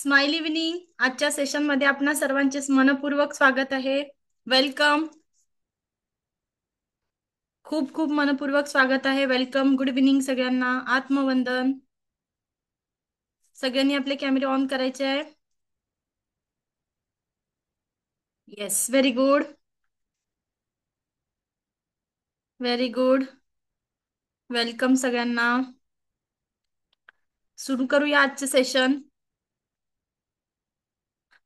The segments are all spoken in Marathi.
Smile evening. आजच्या सेशन मध्ये आपणा सर्वांचे मनपूर्वक स्वागत आहे. वेलकम. खूप खूप मनपूर्वक स्वागत आहे. वेलकम. गुड इव्हनिंग सगळ्यांना. आत्मवंदन. सगळ्यांनी आपले कॅमेरे ऑन करायचे आहे. Yes, very good. Very good. Welcome सगळ्यांना. सुरू करूया आजचे सेशन.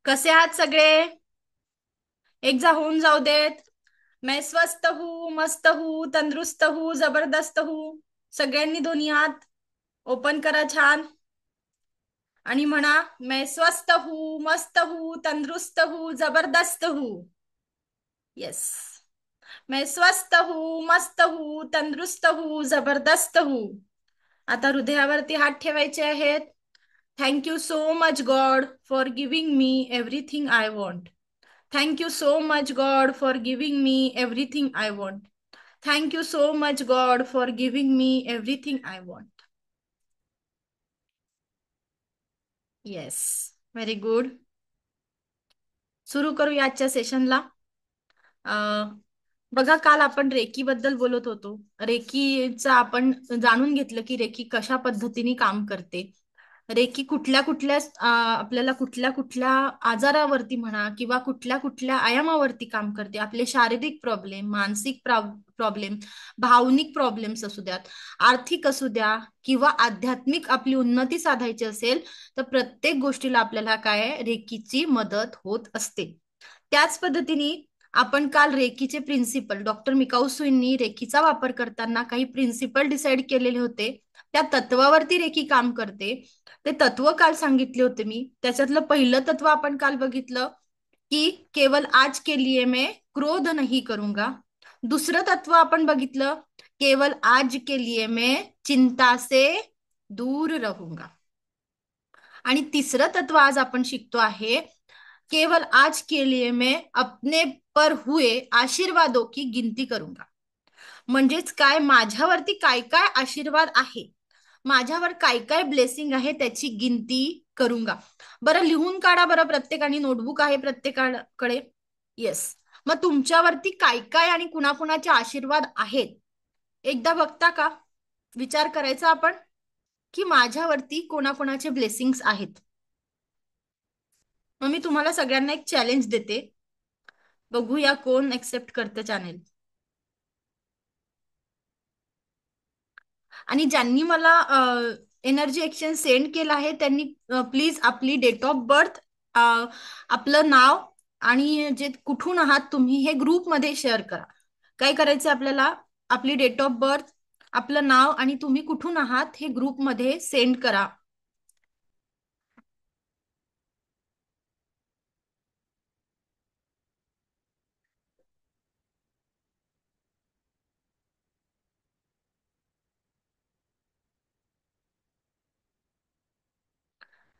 कसे आहात सगळे? एकदा होऊन जाऊ देत. मैं स्वस्थ हूँ, मस्त हूँ, तंदुरुस्त हूँ, जबरदस्त हूँ. सगळ्यांनी दोन्ही हात ओपन करा छान आणि म्हणा, मैं स्वस्थ हूँ, मस्त हूँ, तंदुरुस्त हूँ, जबरदस्त हूँ. येस. मैं स्वस्थ हूँ, मस्त हूँ, तंदुरुस्त हूँ, जबरदस्त हूँ. आता हृदयावरती हात ठेवायचे आहेत. Thank you so much God for giving me everything I want. Thank you so much God for giving me everything I want. Thank you so much God for giving me everything I want. Yes, very good. सुरू करूया आजच्या सेशनला. बघा, काल आपण रेकी बद्दल बोलत होतो. रेकीचा आपण जाणून घेतलं की रेकी कशा पद्धतीने काम करते. रेकी कुठल्या कुठल्या आपल्याला कुठल्या कुठल्या आजारावरती म्हणा किंवा कुठल्या कुठल्या आयामावरती काम करते. आपले शारीरिक प्रॉब्लेम, मानसिक प्रॉब्लेम, भावनिक प्रॉब्लेम्स असू द्यात, आर्थिक असू द्या किंवा आध्यात्मिक आपली उन्नती साधायची असेल, तर प्रत्येक गोष्टीला आपल्याला काय आहे, रेकीची मदत होत असते. त्याच पद्धतीने आपण काल रेकीचे प्रिन्सिपल, डॉक्टर मिकाऊ सुईंनी रेकीचा वापर करताना काही प्रिन्सिपल डिसाईड केलेले होते. त्या तत्वावरती रेकी काम करते. ते तत्व काल सांगितले होते मी. त्याच्यातलं पहिलं तत्व आपण काल बघितलं की केवल आज के लिए मैं क्रोध नहीं करूंगा. दुसरं तत्व आपण बघितलं, केवल आज के लिए मैं चिंता से दूर रहूंगा. आणि तिसरं तत्व आज आपण शिकतो आहे, केवल आज के लिए मैं अपने पर हुए आशीर्वादों की गिनती करूंगा. म्हणजेच काय, माझ्यावरती काय काय आशीर्वाद आहे, माझ्यावर काय काय ब्लेसिंग आहे, त्याची गिनती करूंगा. बरं, लिहून काढा बरं. प्रत्येकाने नोटबुक आहे प्रत्येकाकडे. येस. मग तुमच्यावरती काय काय आणि कुणाकुणाचे आशीर्वाद आहेत, एकदा बघता का? विचार करायचा आपण की माझ्यावरती कोणाकोणाचे ब्लेसिंग्स आहेत. मग मी तुम्हाला सगळ्यांना एक चॅलेंज देते. बघूया कोण एक्सेप्ट करतं चॅलेंज. आणि ज्यांनी मला एनर्जी एक्सचेंज सेंड केला आहे त्यांनी प्लीज आपली डेट ऑफ बर्थ, आपलं नाव आणि जे कुठून आहात तुम्ही हे ग्रुपमध्ये शेअर करा. काय करायचं आपल्याला, आपली डेट ऑफ बर्थ, आपलं नाव आणि तुम्ही कुठून आहात हे ग्रुपमध्ये सेंड करा.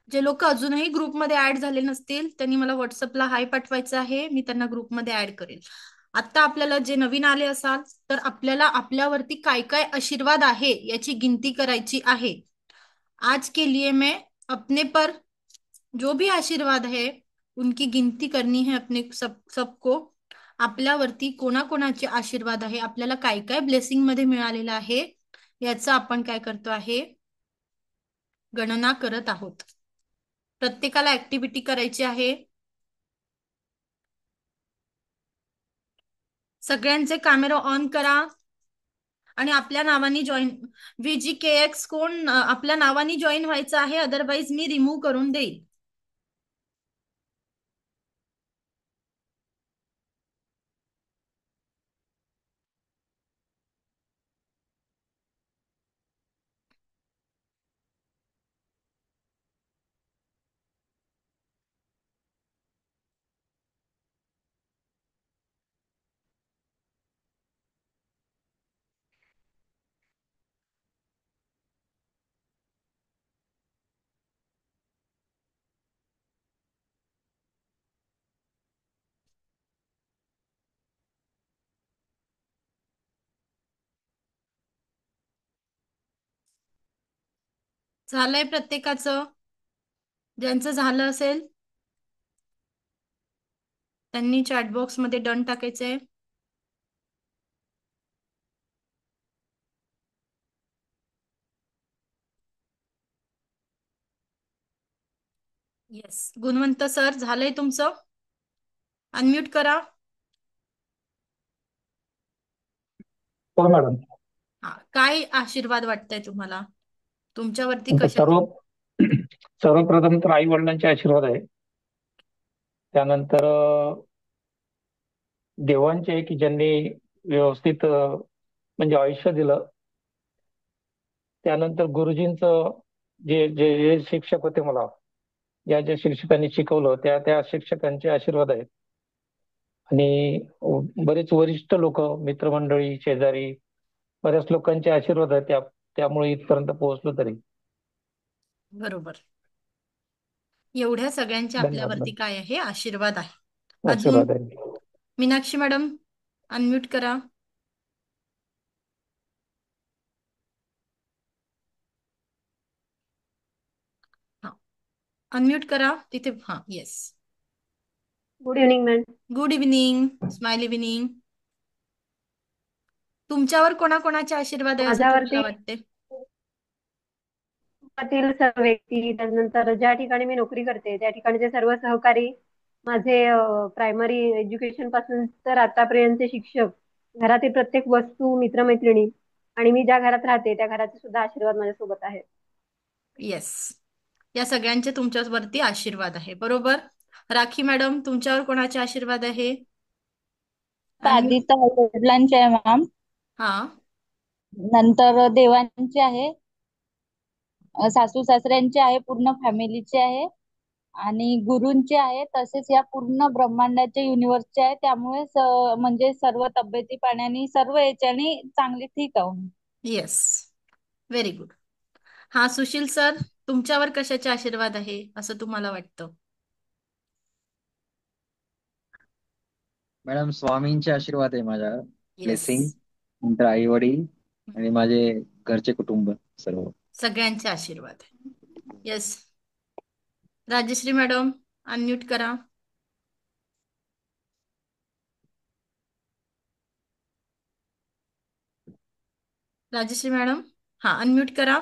जे लोक अजूनही ग्रुपमध्ये ऍड झाले नसतील त्यांनी मला व्हॉट्सअपला हाय पाठवायचं आहे. मी त्यांना ग्रुपमध्ये ऍड करेल. आता आपल्याला जे नवीन आले असाल तर आपल्याला आपल्यावरती काय काय आशीर्वाद आहे याची गिनती करायची आहे. आज के लिए मैं अपने पर जो भी आशीर्वाद है उनकी गिनती करनी है अपने सबको. आपल्यावरती कोणाकोणाचे आशीर्वाद आहे, आपल्याला काय काय ब्लेसिंग मध्ये मिळालेलं आहे, याचा आपण काय करतो आहे, गणना करत आहोत. प्रत्येकाला ऍक्टिव्हिटी करायची आहे. सगळ्यांचे कॅमेरा ऑन करा आणि आपल्या नावाने जॉईन. VGKX कोण आपल्या नावाने जॉईन व्हायचं आहे, अदरवाईज मी रिमूव्ह करून देईल. झालंय प्रत्येकाचं? ज्यांचं झालं असेल त्यांनी चॅटबॉक्स मध्ये डन टाकायचंय. येस, गुणवंत सर झालंय तुमचं. अनम्यूट करा. हो मॅडम. हा, काय आशीर्वाद वाटतंय तुम्हाला तुमच्यावरती आता कशाचे? सर्वप्रथम तर आई वडिलांचे आशीर्वाद आहे. त्यानंतर देवांचे की ज्यांनी व्यवस्थित म्हणजे आयुष्य दिलं. त्यानंतर गुरुजींचं जे जे जे शिक्षक होते मला, ज्या ज्या शिक्षकांनी शिकवलं त्या त्या शिक्षकांचे आशीर्वाद आहेत. आणि बरेच वरिष्ठ लोक, मित्रमंडळी, शेजारी, बऱ्याच लोकांचे आशीर्वाद आहेत. त्यामुळे इथपर्यंत पोहोचलो तरी. बरोबर. एवढ्या सगळ्यांचे धन्यवाद आपल्यावरती मॅडम. काय आहे? आशीर्वाद आहे. अजून आशीर्वाद आहे. मीनाक्षी मॅडम, अनम्यूट करा. हा, अनम्यूट करा तिथे. हा, yes. Good evening ma'am. Good evening, smile evening. तुमच्यावर कोणाकोणाचे आशीर्वाद आहे असं तुम्हाला माझ्यावरती वाटते? कुटुंबातील सर्व व्यक्ती, त्यानंतर ज्या ठिकाणी मी नोकरी करते त्या ठिकाणचे सर्व सहकारी, माझे प्रायमरी एज्युकेशन पासून तर आतापर्यंतचे शिक्षक, घरातील प्रत्येक वस्तू, मित्रमैत्रिणी आणि मी ज्या घरात राहते त्या घराचे सुद्धा आशीर्वाद माझ्यासोबत आहे. येस, या सगळ्यांचे तुमच्यावरती आशीर्वाद आहे. बरोबर. राखी मॅडम, तुमच्यावर कोणाचे आशीर्वाद आहे? आधी अनम्यूट. तर वडिलांचे आहे मॅम, हा. नंतर देवांचे आहे, सासू सासऱ्यांचे आहे, पूर्ण फॅमिलीचे आहे आणि गुरूंचे आहे. तसेच या पूर्ण ब्रह्मांडाचे युनिव्हर्सचे आहे. त्यामुळे म्हणजे सर्व तब्येती पाण्याने सर्व याच्याने चांगली ठीक आहोत. Yes, very good. हा, सुशील सर, तुमच्यावर कशाचे आशीर्वाद आहे असं तुम्हाला वाटतं? मॅडम, स्वामींचे आशीर्वाद आहे माझ्या. Yes, blessing. नंतर आई वडील आणि माझे घरचे कुटुंब सर्व. सगळ्यांचे आशीर्वाद. येस, राजश्री मॅडम, अनम्यूट करा. राजश्री मॅडम, हा, अनम्यूट करा.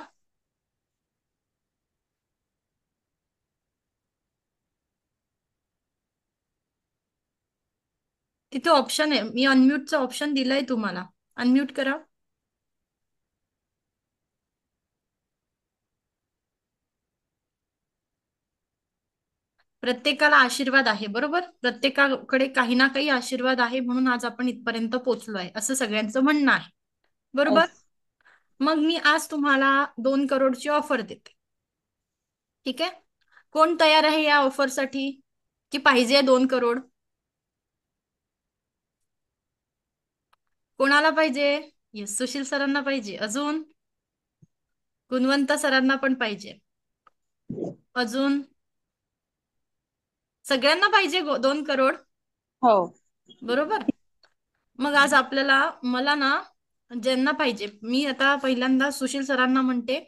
तिथे ऑप्शन आहे, मी अनम्यूटचा ऑप्शन दिलाय तुम्हाला. अनम्यूट करा. प्रत्येकाला आशीर्वाद आहे, बरोबर. प्रत्येकाकडे काही ना काही आशीर्वाद आहे, म्हणून आज आपण इथपर्यंत पोहोचलो आहे असं सगळ्यांचं म्हणणं आहे. बरोबर. Yes. मग मी आज तुम्हाला 2 करोडची ऑफर देते. ठीक आहे. कोण तयार आहे या ऑफरसाठी? की पाहिजे 2 करोड? कोणाला पाहिजे? येस, सुशील सरांना पाहिजे. अजून गुणवंत सरांना पण पाहिजे. अजून सगळ्यांना पाहिजे 2 करोड. हो. बरोबर. मग आज आपल्याला, मला ना, ज्यांना पाहिजे, मी आता पहिल्यांदा सुशील सरांना म्हणते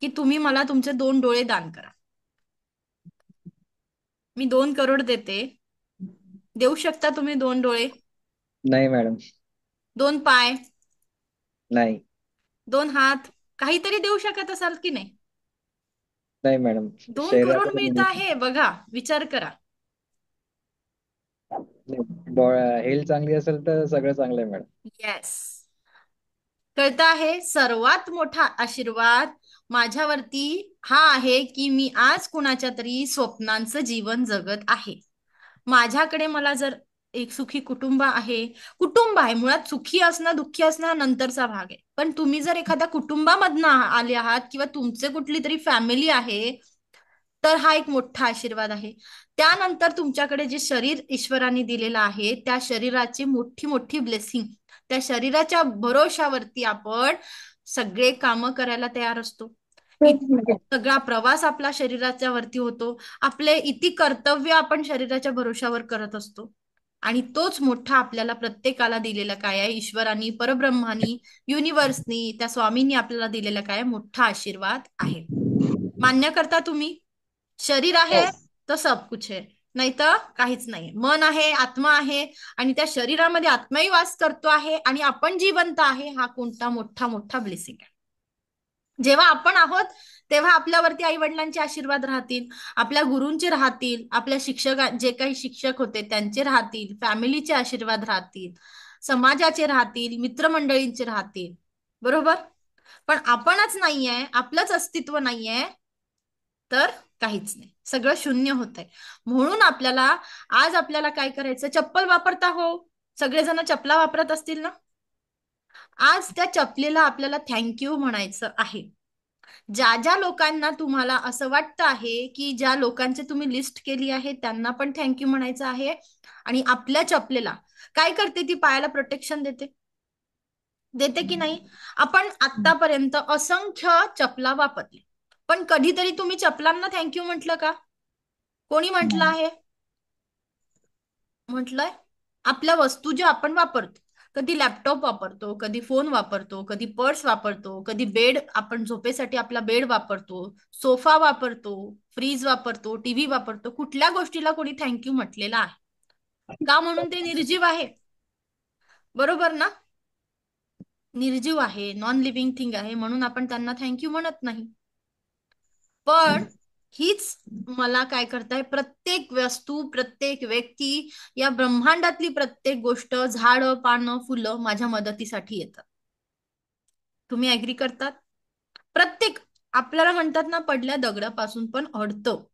की तुम्ही मला तुमचे 2 डोळे दान करा. मी 2 करोड देते. देऊ शकता तुम्ही 2 डोळे? नाही मॅडम. 2 पाय? नाही. 2 हात? काहीतरी देऊ शकत असाल की नाही? नाही मॅडम. 2 करोड शरीराचं तर मिळत नाही. आहे बघा, विचार करा. हेल्थ चांगली असेल तर सगळं चांगलं आहे मॅडम. येस, कळतं आहे. सर्वात मोठा आशीर्वाद माझ्यावरती हा आहे की मी आज कुणाच्या तरी स्वप्नांचं जीवन जगत आहे. माझ्याकडे मला जर एक सुखी कुटुंब आहे मुळात. सुखी असणं दुःखी असणं हा नंतरचा भाग आहे. पण तुम्ही जर एखाद्या कुटुंबामधनं आले आहात किंवा तुमचे कुठली तरी फॅमिली आहे, तर हा एक मोठा आशीर्वाद आहे. त्यानंतर तुमच्याकडे जे शरीर ईश्वराने दिलेलं आहे, त्या शरीराची मोठी मोठी ब्लेसिंग. त्या शरीराच्या भरोशावरती आपण सगळे कामं करायला तयार असतो. सगळा प्रवास आपला शरीराच्या वरती होतो. आपले इति कर्तव्य आपण शरीराच्या भरोशावर करत असतो. आणि तोच मोठा आपल्याला प्रत्येकाला दिलेला काय आहे? ईश्वरानी, परब्रह्मानी, युनिव्हर्सनी, त्या स्वामींनी आपल्याला दिलेला काय? मोठा आशीर्वाद आहे. मान्य करता तुम्ही? शरीर आहे तर सब कुछ है, नाही तर काहीच नाही. मन आहे, आत्मा आहे, आणि त्या शरीरामध्ये आत्माही वास करतो आहे, आणि आपण जिवंत आहे. हा कोणता मोठा मोठा ब्लेसिंग आहे. जेव्हा आपण आहोत तेव्हा आपल्यावरती आई वडिलांचे आशीर्वाद राहतील, आपल्या गुरूंचे राहतील, आपल्या शिक्षक जे काही शिक्षक होते त्यांचे राहतील, फॅमिलीचे आशीर्वाद राहतील, समाजाचे राहतील, मित्रमंडळींचे राहतील. बरोबर. पण आपणच नाहीये, आपलंच अस्तित्व नाहीये, तर काहीच नाही, सगळं शून्य होत आहे. म्हणून आज आपल्याला काय करायचं? चप्पल वापरता हो, सगळेजण चपला वापरत असतील ना. आज त्या चपलेला आपल्याला थँक्यू म्हणायचं आहे. ज्या ज्या लोकांना तुम्हाला असं वाटतं आहे की ज्या लोकांची तुम्ही लिस्ट केली आहे त्यांना पण थँक्यू म्हणायचं आहे. आणि आपल्या चपलेला काय करते? ती पायाला प्रोटेक्शन देते, देते की नाही? आपण आतापर्यंत असंख्य चपला वापरले, पण कधीतरी तुम्ही चपलांना थँक्यू म्हटलं का? कोणी म्हटलं आहे? म्हटलंय? आपल्या वस्तू ज्या आपण वापरतो, कधी लॅपटॉप वापरतो, कधी फोन वापरतो, कधी पर्स वापरतो, कधी बेड, आपण झोपेसाठी आपला बेड वापरतो, सोफा वापरतो, फ्रीज वापरतो, टीव्ही वापरतो. कुठल्या गोष्टीला कोणी थँक्यू म्हटलेलं आहे का? म्हणून ते निर्जीव आहे. बरोबर ना? निर्जीव आहे, नॉन लिव्हिंग थिंग आहे, म्हणून आपण त्यांना थँक्यू म्हणत नाही. पण हीच मला काय करताय, प्रत्येक वस्तू, प्रत्येक व्यक्ती, या ब्रह्मांडातली प्रत्येक गोष्ट, झाडं, पानं, फुलं माझ्या मदतीसाठी येतात. तुम्ही ऍग्री करतात? प्रत्येक, आपल्याला म्हणतात ना, पडल्या दगडापासून पण अडतं,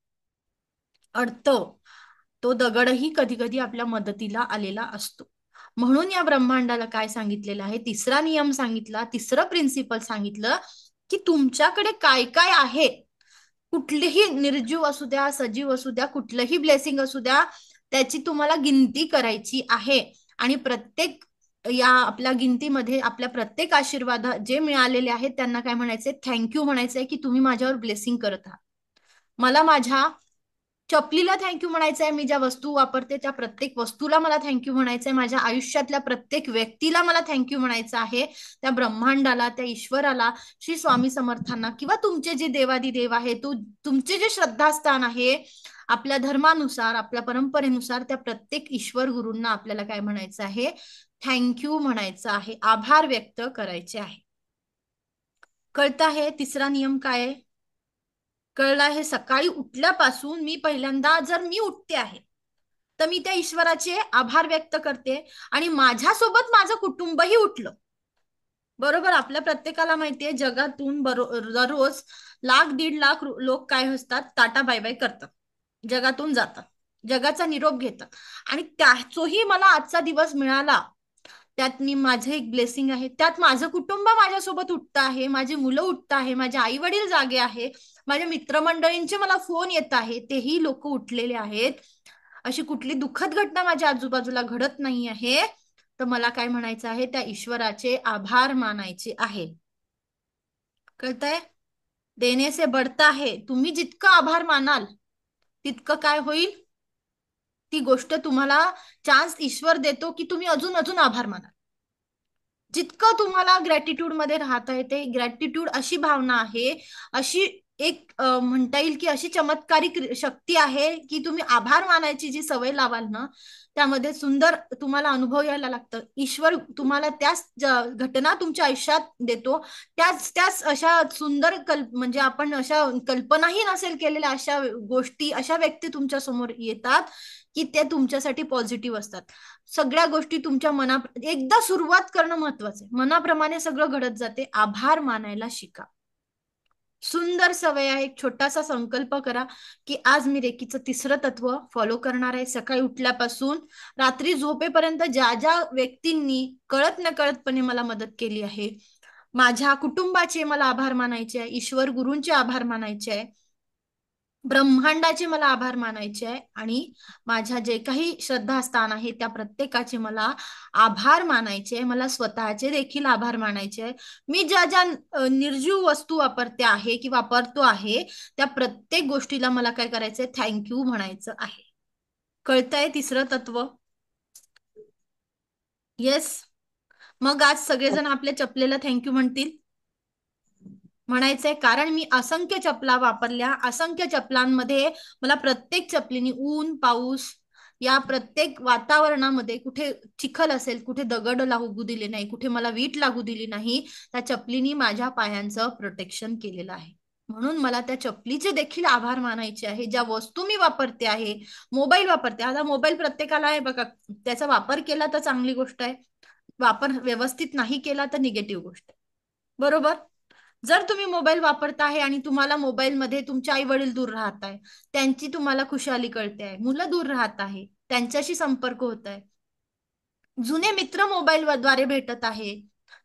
तो दगडही कधी कधी आपल्या मदतीला आलेला असतो. म्हणून या ब्रह्मांडाला काय सांगितलेलं आहे? तिसरा नियम सांगितला, तिसरं प्रिन्सिपल सांगितलं की तुमच्याकडे काय काय आहे, कुठलेही निर्जीव असू द्या, सजीव असू द्या, कुठलंही ब्लेसिंग असू द्या, त्याची तुम्हाला गिनती करायची आहे. आणि प्रत्येक या आपल्या गिनतीमध्ये आपल्या प्रत्येक आशीर्वाद जे मिळालेले आहेत त्यांना काय म्हणायचंय? थँक्यू म्हणायचंय की तुम्ही माझ्यावर ब्लेसिंग करत आहात. मला माझ्या चपलीला थँक्यू म्हणायचंय, मी ज्या वस्तू वापरते त्या प्रत्येक वस्तूला मला थँक्यू म्हणायचंय, माझ्या आयुष्यातल्या प्रत्येक व्यक्तीला मला थँक्यू म्हणायचं आहे, त्या ब्रह्मांडाला, त्या ईश्वराला, श्री स्वामी समर्थांना, किंवा तुमचे जे देवादिदेव आहे, तुमचे जे श्रद्धास्थान आहे, आपल्या धर्मानुसार, आपल्या परंपरेनुसार त्या प्रत्येक ईश्वर गुरूंना आपल्याला काय म्हणायचं आहे? थँक्यू म्हणायचं आहे, आभार व्यक्त करायचे आहे. कळतं आहे तिसरा नियम काय आहे? कळलं आहे? सकाळी उठल्यापासून मी पहिल्यांदा, जर मी उठते आहे तर मी त्या ईश्वराचे आभार व्यक्त करते, आणि माझ्यासोबत माझं कुटुंबही उठलं. बरोबर. आपल्या प्रत्येकाला माहितीये जगातून दररोज 1,00,000-1,50,000 लोक काय असतात? टाटा बाय बाय करतात, जगातून जातात, जगाचा निरोप घेतात. आणि त्याचोही मला आजचा दिवस मिळाला, त्यात मी, माझे एक ब्लेसिंग आहे, त्यात माझं कुटुंब माझ्यासोबत उठतं आहे, माझी मुलं उठतं आहे, माझे आई वडील जागे आहे, माझ्या मित्रमंडळींचे मला फोन येत आहे, तेही लोक उठलेले आहेत. अशी कुठली दुःखद घटना माझ्या आजूबाजूला घडत नाही आहे, तर मला काय म्हणायचं आहे? त्या ईश्वराचे आभार मानायचे आहे. कळतंय? देणे से बढता है. तुम्ही जितकं आभार मानाल तितकं काय होईल? ती गोष्ट तुम्हाला चान्स ईश्वर देतो की तुम्ही अजून अजून आभार मानाल. जितकं तुम्हाला ग्रॅटिट्यूड मध्ये राहता येते, ग्रॅटिट्यूड अशी भावना आहे, अशी एक म्हणता येईल की अशी चमत्कारिक शक्ती आहे की तुम्ही आभार मानायची जी सवय लावाल ना, त्यामध्ये सुंदर तुम्हाला अनुभव यायला लागतं. ईश्वर तुम्हाला त्याच घटना तुमच्या आयुष्यात देतो, त्याच अशा सुंदर म्हणजे आपण अशा कल्पनाही नसेल केलेल्या अशा गोष्टी, अशा व्यक्ती तुमच्या समोर येतात की ते तुमच्यासाठी पॉझिटिव्ह असतात. सगळ्या गोष्टी तुमच्या एकदा सुरुवात करणं महत्वाचं आहे, मनाप्रमाणे सगळं घडत जाते. आभार मानायला शिका. सुंदर सवय आहे. एक छोटासा संकल्प करा की आज मी रेकीचं तिसरं तत्व फॉलो करणार आहे. सकाळी उठल्यापासून रात्री झोपेपर्यंत ज्या ज्या व्यक्तींनी कळत नकळतपणे मला मदत केली आहे, माझ्या कुटुंबाचे मला आभार मानायचे आहे, ईश्वर गुरूंचे आभार मानायचे आहे, ब्रह्मांडाचे मला आभार मानायचे आहे, आणि माझ्या जे काही श्रद्धास्थान आहे त्या प्रत्येकाचे मला आभार मानायचे आहे. मला स्वतःचे देखील आभार मानायचे आहे. मी ज्या ज्या निर्जीव वस्तू वापरते आहे की वापरतो आहे त्या प्रत्येक गोष्टीला मला काय करायचंय? थँक्यू म्हणायचं आहे. कळतंय तिसरं तत्व? येस. मग आज सगळेजण आपल्या चपलेला थँक्यू म्हणतील. म्हणायचंय, कारण मी असंख्य चपला वापरल्या, असंख्य चपलांमध्ये मला प्रत्येक चपलीने ऊन पाऊस या प्रत्येक वातावरणामध्ये कुठे चिखल असेल, कुठे दगड लागू दिले नाही, कुठे मला वीट लागू दिली नाही, त्या चपलीनी माझ्या पायांचं प्रोटेक्शन केलेलं आहे. म्हणून मला त्या चपलीचे देखील आभार मानायचे आहे. ज्या वस्तू मी वापरते आहे, मोबाईल वापरते, आता मोबाईल प्रत्येकाला आहे बघा, त्याचा वापर केला तर चांगली गोष्ट आहे, वापर व्यवस्थित नाही केला तर निगेटिव्ह गोष्ट आहे, बरोबर. जर तुम्ही मोबाईल वापरत आहे आणि तुम्हाला मोबाईलमध्ये तुमचे आई वडील दूर राहत आहे, त्यांची तुम्हाला खुशाली कळते आहे, मुलं दूर राहत आहे, त्यांच्याशी संपर्क होत आहे, जुने मित्र मोबाईल द्वारे भेटत आहे,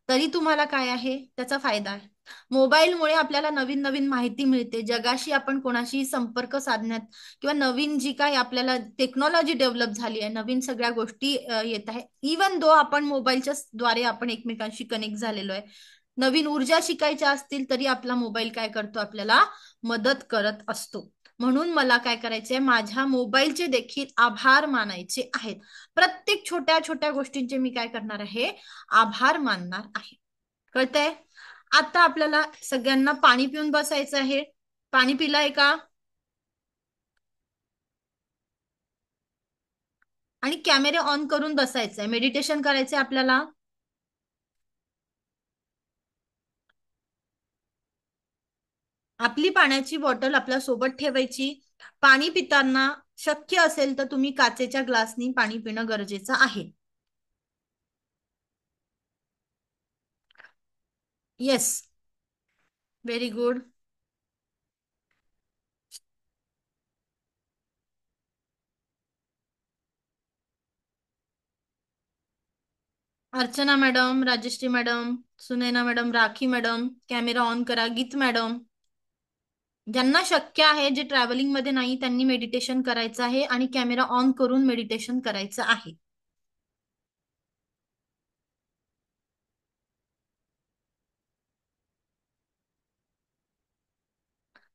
तरी तुम्हाला काय आहे त्याचा फायदा आहे. मोबाईलमुळे आपल्याला नवीन नवीन माहिती मिळते, जगाशी आपण कोणाशी संपर्क साधण्यात किंवा नवीन जी काही आपल्याला टेक्नॉलॉजी डेव्हलप झाली आहे, नवीन सगळ्या गोष्टी येत आहे. इवन दो आपण मोबाईलच्या द्वारे आपण एकमेकांशी कनेक्ट झालेलो आहे, नवीन ऊर्जा शिकायच्या असतील तरी आपला मोबाईल काय करतो, आपल्याला मदत करत असतो. म्हणून मला काय करायचंय, माझ्या मोबाईलचे देखील आभार मानायचे आहेत. प्रत्येक छोट्या छोट्या गोष्टींचे मी काय करणार आहे, आभार मानणार आहे. कळतंय. आता आपल्याला सगळ्यांना पाणी पिऊन बसायचं आहे. पाणी पिलंय का? आणि कॅमेरे ऑन करून बसायचंय, मेडिटेशन करायचंय आपल्याला. आपली पाण्याची बॉटल आपल्या सोबत ठेवायची. पाणी पिताना शक्य असेल तर तुम्ही काचेच्या ग्लासनी पाणी पिणं गरजेचं आहे. Yes, very good. Archana madam, Rajshree madam, Sunaina madam, Rakhi madam, camera on करा. गीत मॅडम, ज्यांना शक्य आहे, जे ट्रॅव्हलिंग मध्ये नाही त्यांनी मेडिटेशन करायचं आहे आणि कॅमेरा ऑन करून मेडिटेशन करायचं आहे.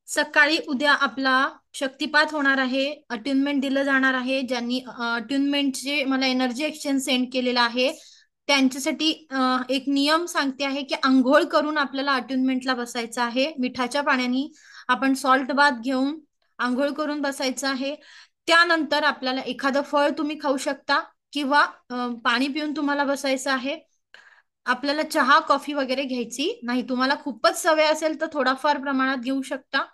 सकाळी उद्या आपला शक्तिपात होणार आहे, अट्युनमेंट दिलं जाणार आहे. ज्यांनी अट्युनमेंटचे मला एनर्जी एक्सचेंज सेंड केलेला आहे, त्यांच्यासाठी एक नियम सांगते आहे की आंघोळ करून आपल्याला अट्युनमेंटला बसायचं आहे. मिठाच्या पाण्याने आपण सॉल्ट बाथ घेऊन आंघोळ करून बसायचं आहे. त्यानंतर आपल्याला एखादं फळ तुम्ही खाऊ शकता किंवा पाणी पिऊन तुम्हाला बसायचं आहे. आपल्याला चहा कॉफी वगैरे घ्यायची नाही. तुम्हाला खूपच सवय असेल तर थोडाफार प्रमाणात घेऊ शकता.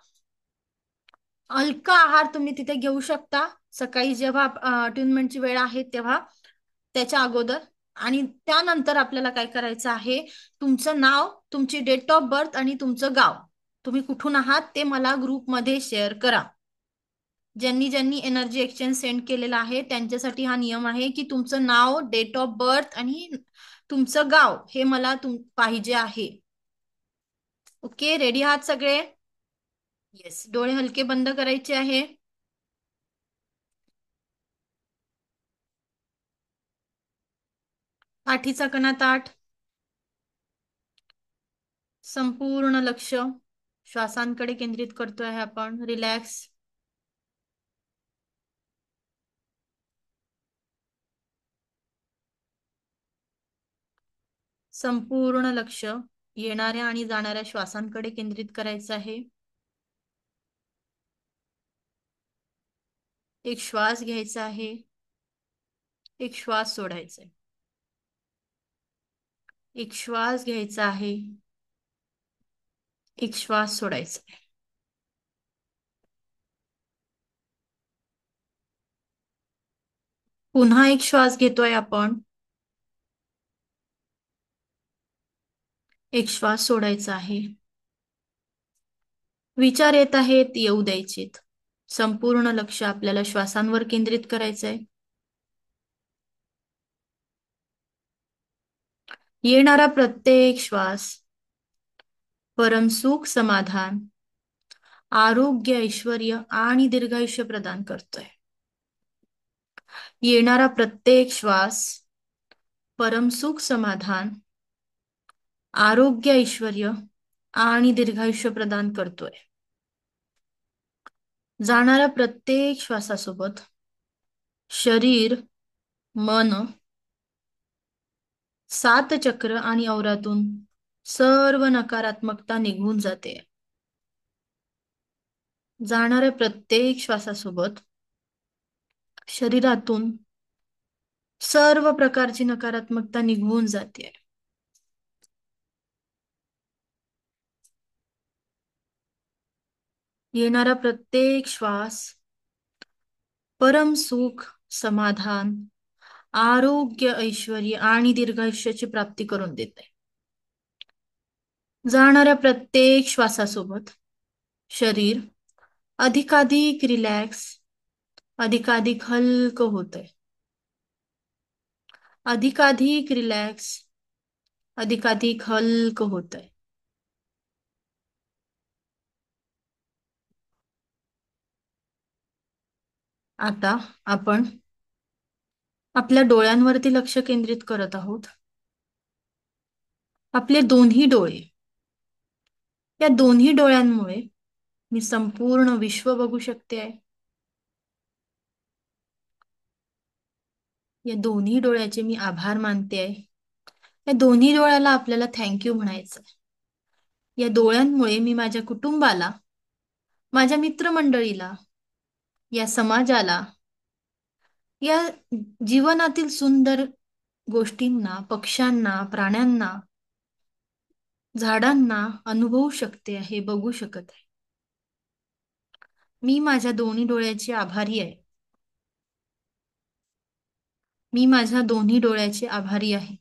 हलका आहार तुम्ही तिथे घेऊ शकता सकाळी जेव्हा अट्युनमेंटची वेळ आहे तेव्हा, त्याच्या अगोदर. आणि त्यानंतर आपल्याला काय करायचं आहे, तुमचं नाव, तुमची डेट ऑफ बर्थ आणि तुमचं गाव, तुम्ही कुठून आहात ते मला ग्रुपमध्ये शेअर करा. ज्यांनी ज्यांनी एनर्जी एक्सचेंज सेंड केलेला आहे त्यांच्यासाठी हा नियम आहे की तुमचं नाव, डेट ऑफ बर्थ आणि तुमचं गाव हे मला पाहिजे आहे. ओके, रेडी आहात सगळे? येस, डोळे हलके बंद करायचे आहे. पाठीचा कणा ताठ, संपूर्ण लक्ष श्वासांकडे केंद्रित करतोय आहे आपण. रिलॅक्स. संपूर्ण लक्ष येणाऱ्या आणि जाणाऱ्या श्वासांकडे केंद्रित करायचं आहे. एक श्वास घ्यायचा आहे, एक श्वास सोडायचा आहे. एक श्वास घ्यायचा आहे, एक श्वास सोडायचा आहे. पुन्हा एक श्वास घेतोय आपण, एक श्वास सोडायचा आहे. विचार येत आहेत, येऊ द्यायचेत. संपूर्ण लक्ष आपल्याला श्वासांवर केंद्रित करायचंय. येणारा प्रत्येक श्वास परमसुख, समाधान, आरोग्य, ऐश्वर्य आणि दीर्घायुष्य प्रदान करतोय. येणारा प्रत्येक श्वास परमसुख, समाधान, आरोग्य, ऐश्वर्य आणि दीर्घायुष्य प्रदान करतोय. जाणाऱ्या प्रत्येक श्वासासोबत शरीर, मन, 7 चक्र आणि औरातून सर्व नकारात्मकता निघून जाते. जाणाऱ्या प्रत्येक श्वासासोबत शरीरातून सर्व प्रकारची नकारात्मकता निघून जाते. येणारा प्रत्येक श्वास परम सुख, समाधान, आरोग्य, ऐश्वर्य आणि दीर्घायुष्याची प्राप्ती करून देते. जाणाऱ्या प्रत्येक श्वासासोबत शरीर अधिकाधिक रिलॅक्स, अधिकाधिक हलकं होतंय. अधिकाधिक रिलॅक्स, अधिकाधिक हलकं होतंय. आता आपण आपल्या डोळ्यांवरती लक्ष केंद्रित करत आहोत. आपले दोन्ही डोळे, या दोन्ही डोळ्यांमुळे मी संपूर्ण विश्व बघू शकते आहे. या दोन्ही डोळ्याचे मी आभार मानते आहे. या दोन्ही डोळ्याला आपल्याला थँक्यू म्हणायचं. या डोळ्यांमुळे मी माझ्या कुटुंबाला, माझ्या मित्रमंडळीला, या समाजाला, या जीवनातील सुंदर गोष्टींना, पक्ष्यांना, प्राण्यांना, झाडांना अनुभवू शकते आहे, बघू शकत आहे. मी माझ्या दोन्ही डोळ्याची आभारी आहे. मी माझ्या दोन्ही डोळ्याचे आभारी आहे.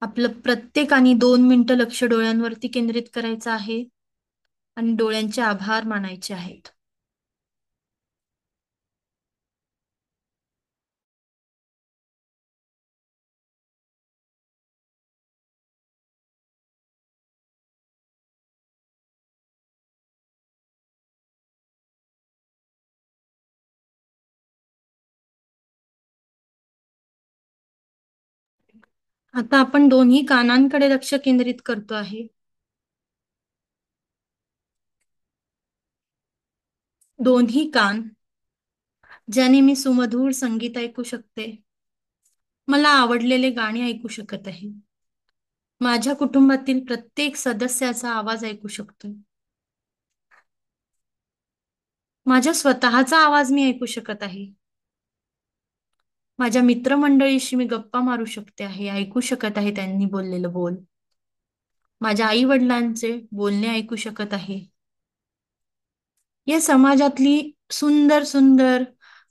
आपलं प्रत्येकाने 2 मिनिटं लक्ष डोळ्यांवरती केंद्रित करायचं आहे आणि डोळ्यांचे आभार मानायचे आहेत. आता आपण दोन्ही कानांकडे लक्ष केंद्रित करतो आहे. दोन्ही कान, ज्याने मी सुमधुर संगीत ऐकू शकते, मला आवडलेले गाणे ऐकू शकत आहे, माझ्या कुटुंबातील प्रत्येक सदस्याचा आवाज ऐकू शकतो, माझ्या स्वतःचा आवाज मी ऐकू शकत आहे, माझ्या मित्रमंडळीशी मी गप्पा मारू शकते आहे, ऐकू शकत आहे त्यांनी बोललेलं बोल, माझ्या आई वडिलांचे बोलणे ऐकू शकत आहे. या समाजातली सुंदर सुंदर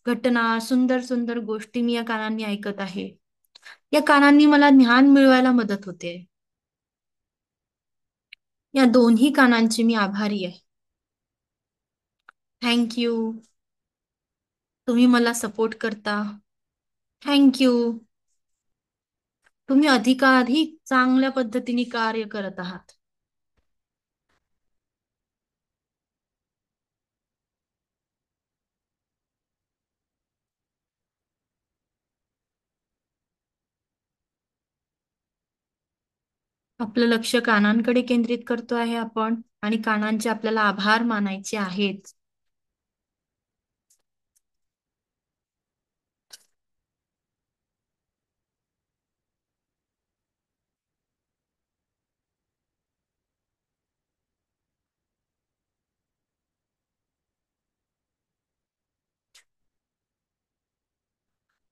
घटना, सुंदर सुंदर गोष्टी मी या कानांनी ऐकत आहे. या कानांनी मला ज्ञान मिळवायला मदत होते. या दोन्ही कानांची मी आभारी आहे. थँक्यू. तुम्ही मला सपोर्ट करता. थँक्यू. तुम्ही अधिकाधिक चांगल्या पद्धतीने कार्य करत आहात. आपलं लक्ष कानांकडे केंद्रित करतो आहे आपण आणि कानांचे आपल्याला आभार मानायचे आहेत.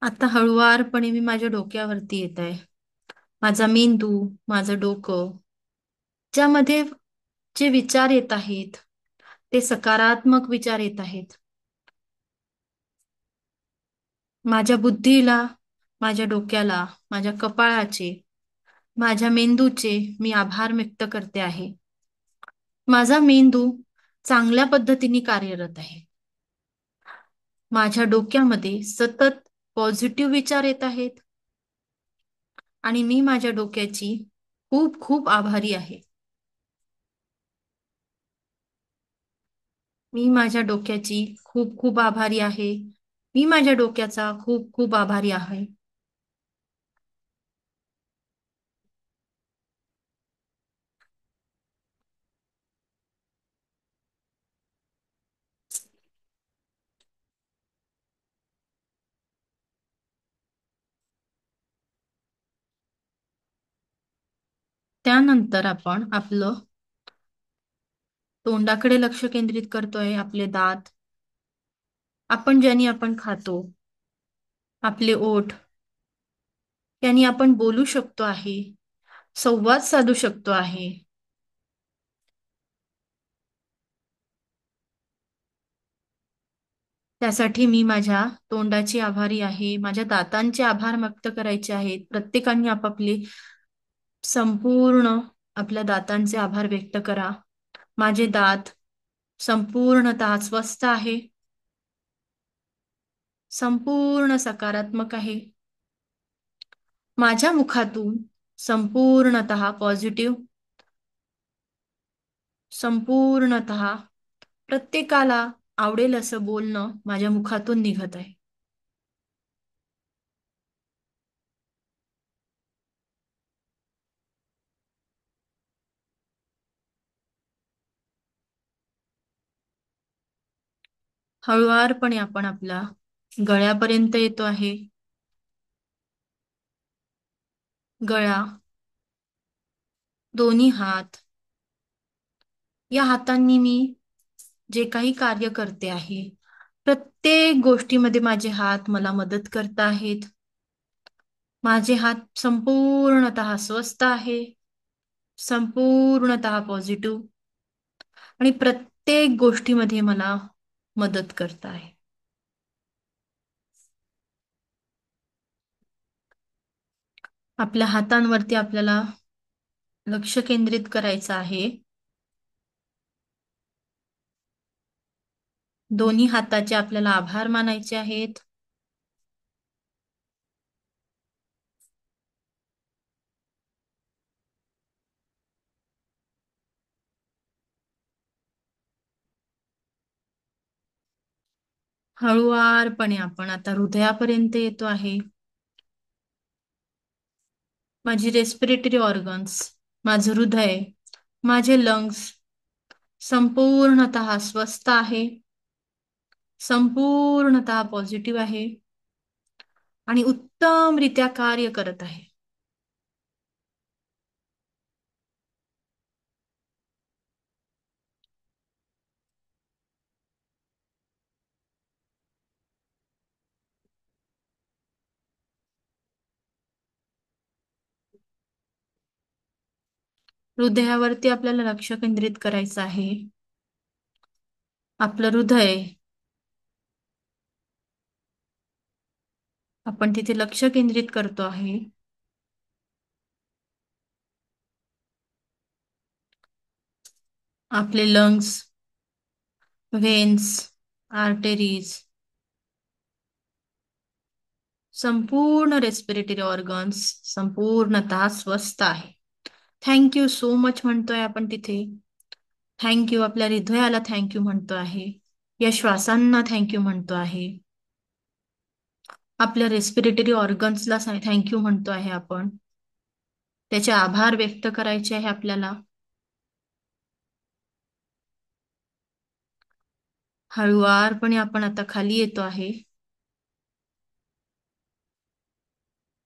आता हळुवारपणे मी माझ्या डोक्यावरती येत आहे. माझा मेंदू, माझं डोकं, ज्यामध्ये जे विचार येत आहेत ते सकारात्मक विचार येत आहेत. माझ्या बुद्धीला, माझ्या डोक्याला, माझ्या कपाळाचे, माझ्या मेंदूचे मी आभार व्यक्त करते आहे. माझा मेंदू चांगल्या पद्धतीने कार्यरत आहे. माझ्या डोक्यामध्ये सतत पॉझिटिव्ह विचार येत आहेत आणि मी माझ्या डोक्याची खूप खूप आभारी आहे. मी माझ्या डोक्याची खूप खूप आभारी आहे. मी माझ्या डोक्याचा खूप खूप आभारी आहे. त्यानंतर आपण आपलं तोंडाकडे लक्ष केंद्रित करतोय, आपले दात, आपण ज्यांनी आपण खातो, आपले ओठ, यांनी आपण बोलू शकतो आहे, संवाद साधू शकतो आहे. त्यासाठी मी माझ्या तोंडाची आभारी आहे, माझ्या दातांचे आभार व्यक्त करायचे आहेत. प्रत्येकाने आपापले संपूर्ण आपल्या दातांचे आभार व्यक्त करा. माझे दात संपूर्णतः स्वस्थ आहे, संपूर्ण सकारात्मक आहे. माझ्या मुखातून संपूर्णतः पॉझिटिव्ह, संपूर्णतः प्रत्येकाला आवडेल असं बोलणं माझ्या मुखातून निघत आहे. हळुवारपणे आपण आपला गळ्यापर्यंत येतो आहे. गळा, दोन्ही हात, या हातांनी मी जे काही कार्य करते आहे, प्रत्येक गोष्टीमध्ये माझे हात मला मदत करत आहेत. माझे हात संपूर्णतः स्वस्थ आहे, संपूर्णतः पॉझिटिव्ह, आणि प्रत्येक गोष्टीमध्ये मला मदत करत आहे. आपल्या हातांवरती आपल्याला लक्ष केंद्रित करायचं आहे. दोन्ही हाताचे आपल्याला आभार मानायचे आहेत. हळुवारपणे आपण आता हृदयापर्यंत येतो आहे. माझी रेस्पिरेटरी ऑर्गन्स, माझं हृदय, माझे लंग्स संपूर्णतः स्वस्थ आहे, संपूर्णतः पॉझिटिव्ह आहे आणि उत्तमरित्या कार्य करत आहे. हृदयावरती आपल्याला लक्ष केंद्रित करायचं आहे. आपलं हृदय, आपण तिथे लक्ष केंद्रित करतो आहे. आपले लंग्स, व्हेन्स, आर्टरीज, संपूर्ण रेस्पिरेटरी ऑर्गन्स संपूर्णतः स्वस्थ आहे. थँक्यू सो मच म्हणतोय आपण तिथे. थँक्यू, आपल्या हृदयाला थँक्यू म्हणतो आहे, या श्वासांना थँक्यू म्हणतो आहे, आपल्या रेस्पिरेटरी ऑर्गन्सला थँक्यू म्हणतो आहे आपण. त्याचे आभार व्यक्त करायचे आहे आपल्याला. हळुवारपणे आपण आता खाली येतो आहे.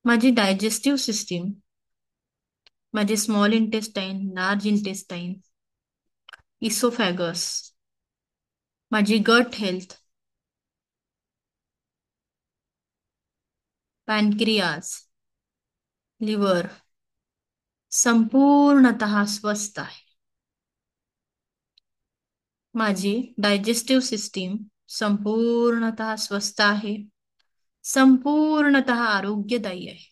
माझी डायजेस्टिव्ह सिस्टीम, माझे स्मॉल इंटेस्टाईन, लार्ज इंटेस्टाईन, इसोफॅगस, माझी गट हेल्थ, पॅनक्रियाज, लिव्हर संपूर्णतः स्वस्थ आहे. माझी डायजेस्टिव्ह सिस्टीम संपूर्णतः स्वस्थ आहे, संपूर्णतः आरोग्यदायी आहे.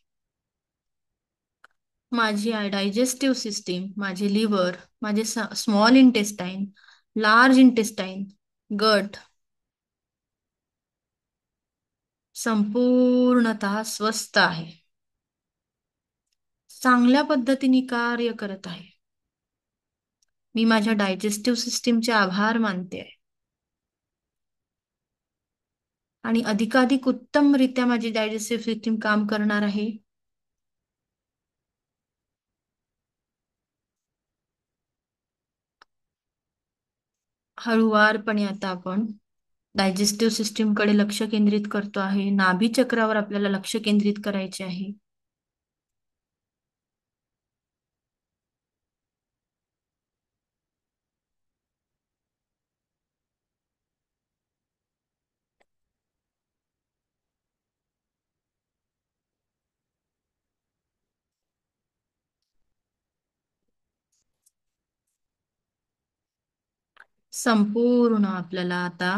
माझी डायजेस्टिव्ह सिस्टीम, माझे लिव्हर, माझे स्मॉल इंटेस्टाईन, लार्ज इंटेस्टाईन, गट संपूर्णतः स्वस्थ आहे, चांगल्या पद्धतीने कार्य करत आहे. मी माझ्या डायजेस्टिव्ह सिस्टीमचे आभार मानते आहे आणि अधिकाधिक उत्तमरित्या माझी डायजेस्टिव्ह सिस्टीम काम करणार आहे. हळुवारपणे आता आपण डायजेस्टिव्ह सिस्टीमकडे लक्ष केंद्रित करतो आहे. नाभी चक्रावर आपल्याला लक्ष केंद्रित करायचे आहे. संपूर्ण आपल्याला आता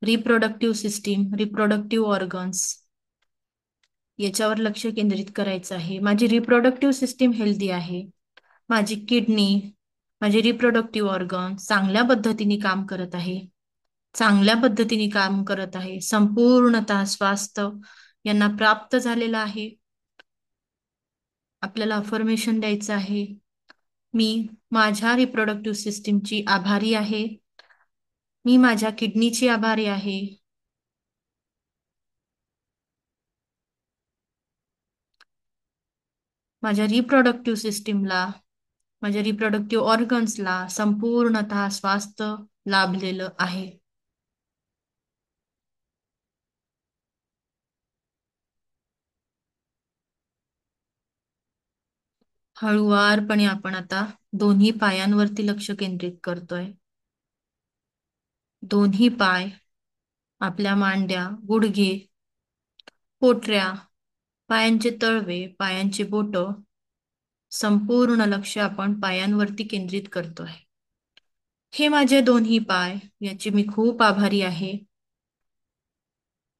रिप्रोडक्टिव्ह सिस्टीम, रिप्रोडक्टिव्ह ऑर्गन्स याच्यावर लक्ष केंद्रित करायचं आहे. माझी रिप्रोडक्टिव्ह सिस्टीम हेल्दी आहे. माझी किडनी, माझे रिप्रोडक्टिव्ह ऑर्गन चांगल्या पद्धतीने काम करत आहे. चांगल्या पद्धतीने काम करत आहे. संपूर्णतः स्वास्थ्य यांना प्राप्त झालेलं आहे. आपल्याला अफर्मेशन द्यायचं आहे. मी माझ्या रिप्रोडक्टिव्ह सिस्टीमची आभारी आहे. मी माझ्या किडनीची आभारी आहे. माझ्या रिप्रोडक्टिव्ह सिस्टीमला, माझ्या रिप्रोडक्टिव्ह ऑर्गन्सला संपूर्णतः स्वास्थ्य लाभलेलं आहे. हळुवारपणे आपण आता दोन्ही पायांवरती लक्ष केंद्रित करतोय. दोन्ही पाय, आपल्या मांड्या, गुडघे, पोटऱ्या, पायांचे तळवे, पायांचे बोट, संपूर्ण लक्ष आपण पायांवरती केंद्रित करतोय. हे माझे दोन्ही पाय, याची मी खूप आभारी आहे.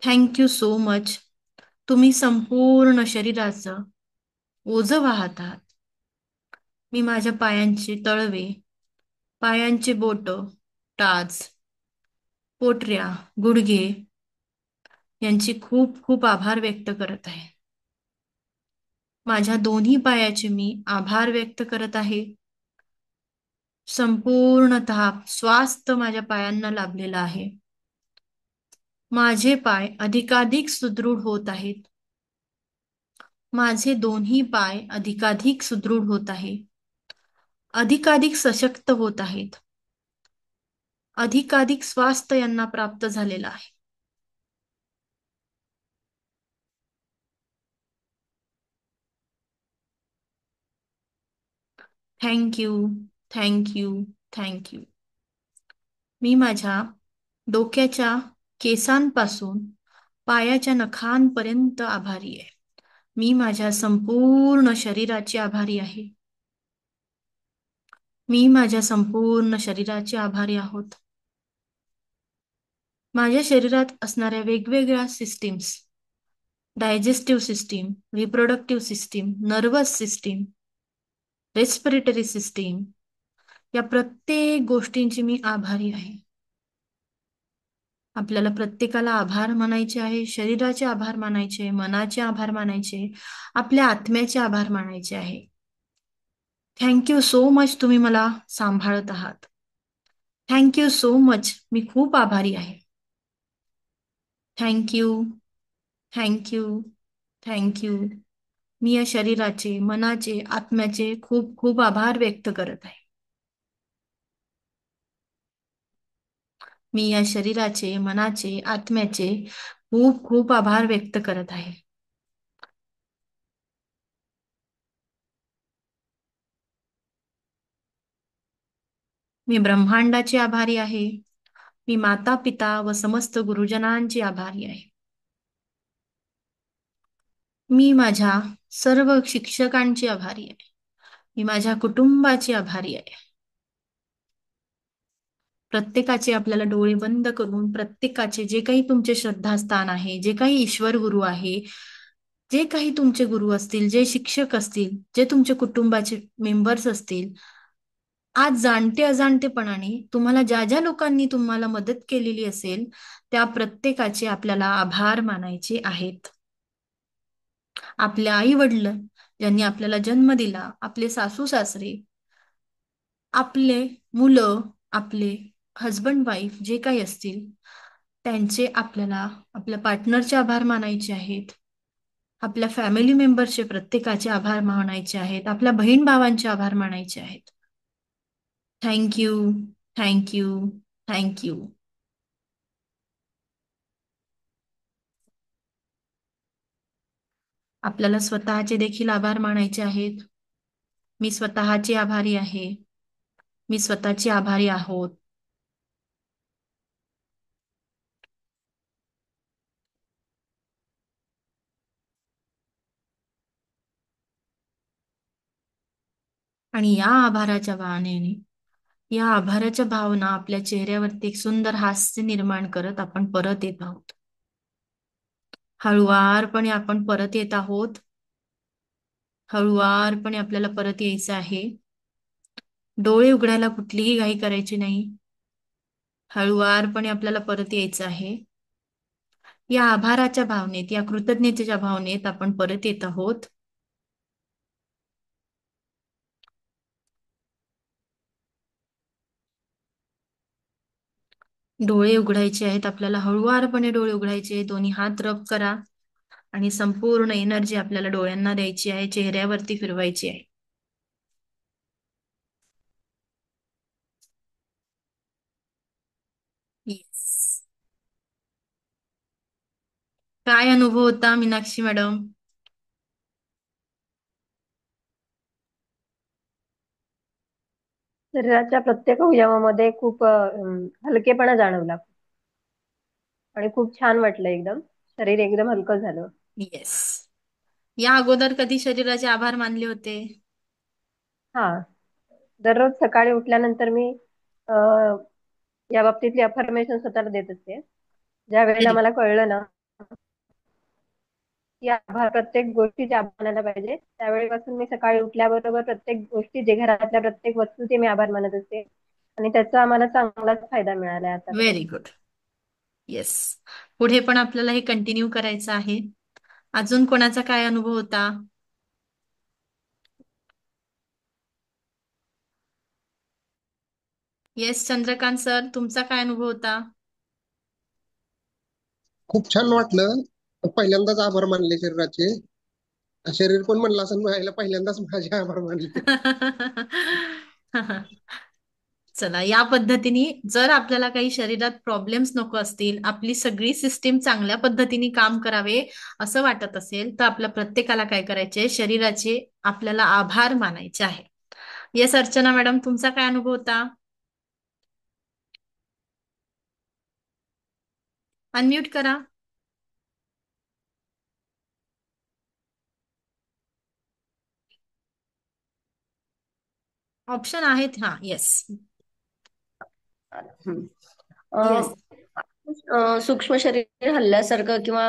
Thank you so much. तुम्ही संपूर्ण शरीराचं ओझं वाहत आहात. मी माझ्या पायांचे तळवे, पायांचे बोट, टाच, पोटऱ्या, गुडघे यांची खूप खूप आभार व्यक्त करत आहे. माझ्या दोन्ही पायाचे मी आभार व्यक्त करत आहे. संपूर्णतः स्वास्थ्य माझ्या पायांना लाभलेलं आहे. माझे पाय अधिकाधिक सुदृढ होत आहेत. माझे दोन्ही पाय अधिकाधिक सुदृढ होत आहे. अधिकाधिक सशक्त होत आहेत. अधिकाधिक स्वास्थ्य यांना प्राप्त झालेलं आहे. Thank you, thank you, thank you. मी माझ्या डोक्याच्या केसांपासून पायाच्या नखांपर्यंत आभारी आहे. मी माझ्या संपूर्ण शरीराची आभारी आहे. मी माझ्या संपूर्ण शरीराची आभारी आहोत. माझ्या शरीरात असणाऱ्या वेगवेगळ्या systems, digestive system, reproductive system, nervous system, respiratory system, या प्रत्येक गोष्टींची मी आभारी आहे. आपल्याला प्रत्येकाला आभार मानायचे आहे. शरीराचे आभार मानायचे, मनाचे आभार मानायचे, आपल्या आत्म्याचे आभार मानायचे आहे. Thank you so much. तुम्ही मला सांभाळत आहात. Thank you so much. मी खूप आभारी आहे. Thank you, thank you, thank you. मी या शरीराचे, मनाचे, आत्म्याचे खूप खूप आभार व्यक्त करत आहे. मी या शरीराचे, मनाचे, आत्म्याचे खूप खूप आभार व्यक्त करत आहे. मी ब्रह्मांडाची आभारी आहे. मी माता पिता व समस्त गुरुजनांची आभारी आहे. मी माझ्या सर्व शिक्षकांची आभारी आहे. मी माझ्या कुटुंबाची आभारी आहे. प्रत्येकाचे आपल्याला डोळे बंद करून प्रत्येकाचे जे काही तुमचे श्रद्धास्थान आहे, जे काही ईश्वर गुरु आहे, जे काही तुमचे गुरु असतील, जे शिक्षक असतील, जे तुमचे कुटुंबाचे मेंबर्स असतील, आज जाणते अजाणतेपणाने तुम्हाला ज्या ज्या लोकांनी तुम्हाला मदत केलेली असेल, त्या प्रत्येकाचे आपल्याला आभार मानायचे आहेत. आपले आई वडील ज्यांनी आपल्याला जन्म दिला, आपले सासू सासरे, आपले मुलं, आपले हजबंड वाईफ जे काही असतील, त्यांचे आपल्याला आपल्या पार्टनरचे आभार मानायचे आहेत. आपल्या फॅमिली मेंबरचे प्रत्येकाचे आभार मानायचे आहेत. आपल्या बहीण भावांचे आभार मानायचे आहेत. Thank you, thank you, thank you. आपल्याला स्वतःचे देखील आभार मानायचे आहेत. मी स्वतःची आभारी आहे. मी स्वतःची आभारी आहोत. आणि या आभाराच्या वाणीने या आभाराच्या भावना आपल्या चेहऱ्यावरती एक सुंदर हास्य निर्माण करत आपण परत येत आहोत. हळुवारपणे आपण परत येत आहोत. हळुवारपणे आपल्याला परत यायचं आहे. डोळे उघडायला कुठलीही घाई करायची नाही. हळुवारपणे आपल्याला परत यायचं आहे. या आभाराच्या भावनेत, या कृतज्ञतेच्या भावनेत आपण परत येत आहोत. डोळे उघडायचे आहेत आपल्याला. हळुवारपणे डोळे उघडायचे. दोन्ही हात रब करा आणि संपूर्ण एनर्जी आपल्याला डोळ्यांना द्यायची आहे, चेहऱ्यावरती फिरवायची आहे. येस. काय अनुभव होता मीनाक्षी मॅडम? शरीराच्या प्रत्येक अवयवामध्ये खूप हलकेपणा जाणवला आणि खूप छान वाटलं. एकदम शरीर एकदम हलकं झालं. येस. या अगोदर कधी शरीराचे आभार मानले होते? हा, दररोज सकाळी उठल्यानंतर मी अ, या बाबतीतली अफर्मेशन स्वतःला देत असते. ज्या वेळेला व्हेरी मला कळलं ना की आभार, प्रत्येक गोष्टीचे आभार मानायला पाहिजे, त्यावेळेपासून मी सकाळी उठल्याबरोबर प्रत्येक गोष्टी, जे घरातल्या प्रत्येक वस्तूचे मी आभार मानत असते आणि त्याचा आम्हाला चांगलाच फायदा मिळाला आतापर्यंत. Very good. येस. पुढे पण आपल्याला हे कंटिन्यू करायचं आहे. अजून कोणाचा काय अनुभव होता? येस चंद्रकांत सर, तुमचा काय अनुभव होता? खूप छान वाटलं. पहिल्यांदाच आभार मानले शरीराचे. शरीर पण म्हणलं असं व्हायला पहिल्यांदाच माझे आभार मानले. चला, या पद्धतीने जर आपल्याला काही शरीरात प्रॉब्लेम्स नको असतील, आपली सगळी सिस्टीम चांगल्या पद्धतीने काम करावे असं वाटत असेल, तर आपल्या प्रत्येकाला काय करायचे, शरीराचे आपल्याला आभार मानायचे आहे. येस अर्चना मॅडम, तुमचा काय अनुभव होता? अनम्यूट करा. ऑप्शन आहेत. हा, येस. येस. सूक्ष्म शरीर हल्ल्यासारखं किंवा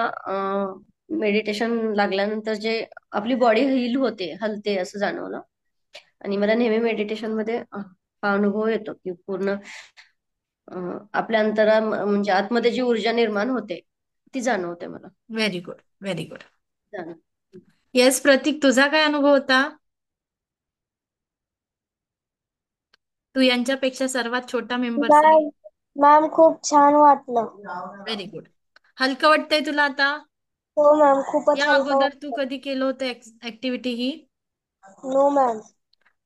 मेडिटेशन लागल्यानंतर जे आपली बॉडी हील होते, हलते असं जाणवलं. आणि मला नेहमी मेडिटेशन मध्ये हा अनुभव येतो की पूर्ण आपल्या अंतरा म्हणजे आतमध्ये जी ऊर्जा निर्माण होते ती जाणवते मला. Very good, very good. जाणवते. येस प्रतीक, तुझा काय अनुभव होता? तू यांच्यापेक्षा सर्वात छोटा मेंबर आहे. मॅम खूप छान वाटलं. Very good. हलकं वाटतंय तुला आता? हो मॅम, खूपच या हलकं अगोदर तू वाटलं. कधी केलं होतं ऍक्टिव्हिटी ही? No ma'am.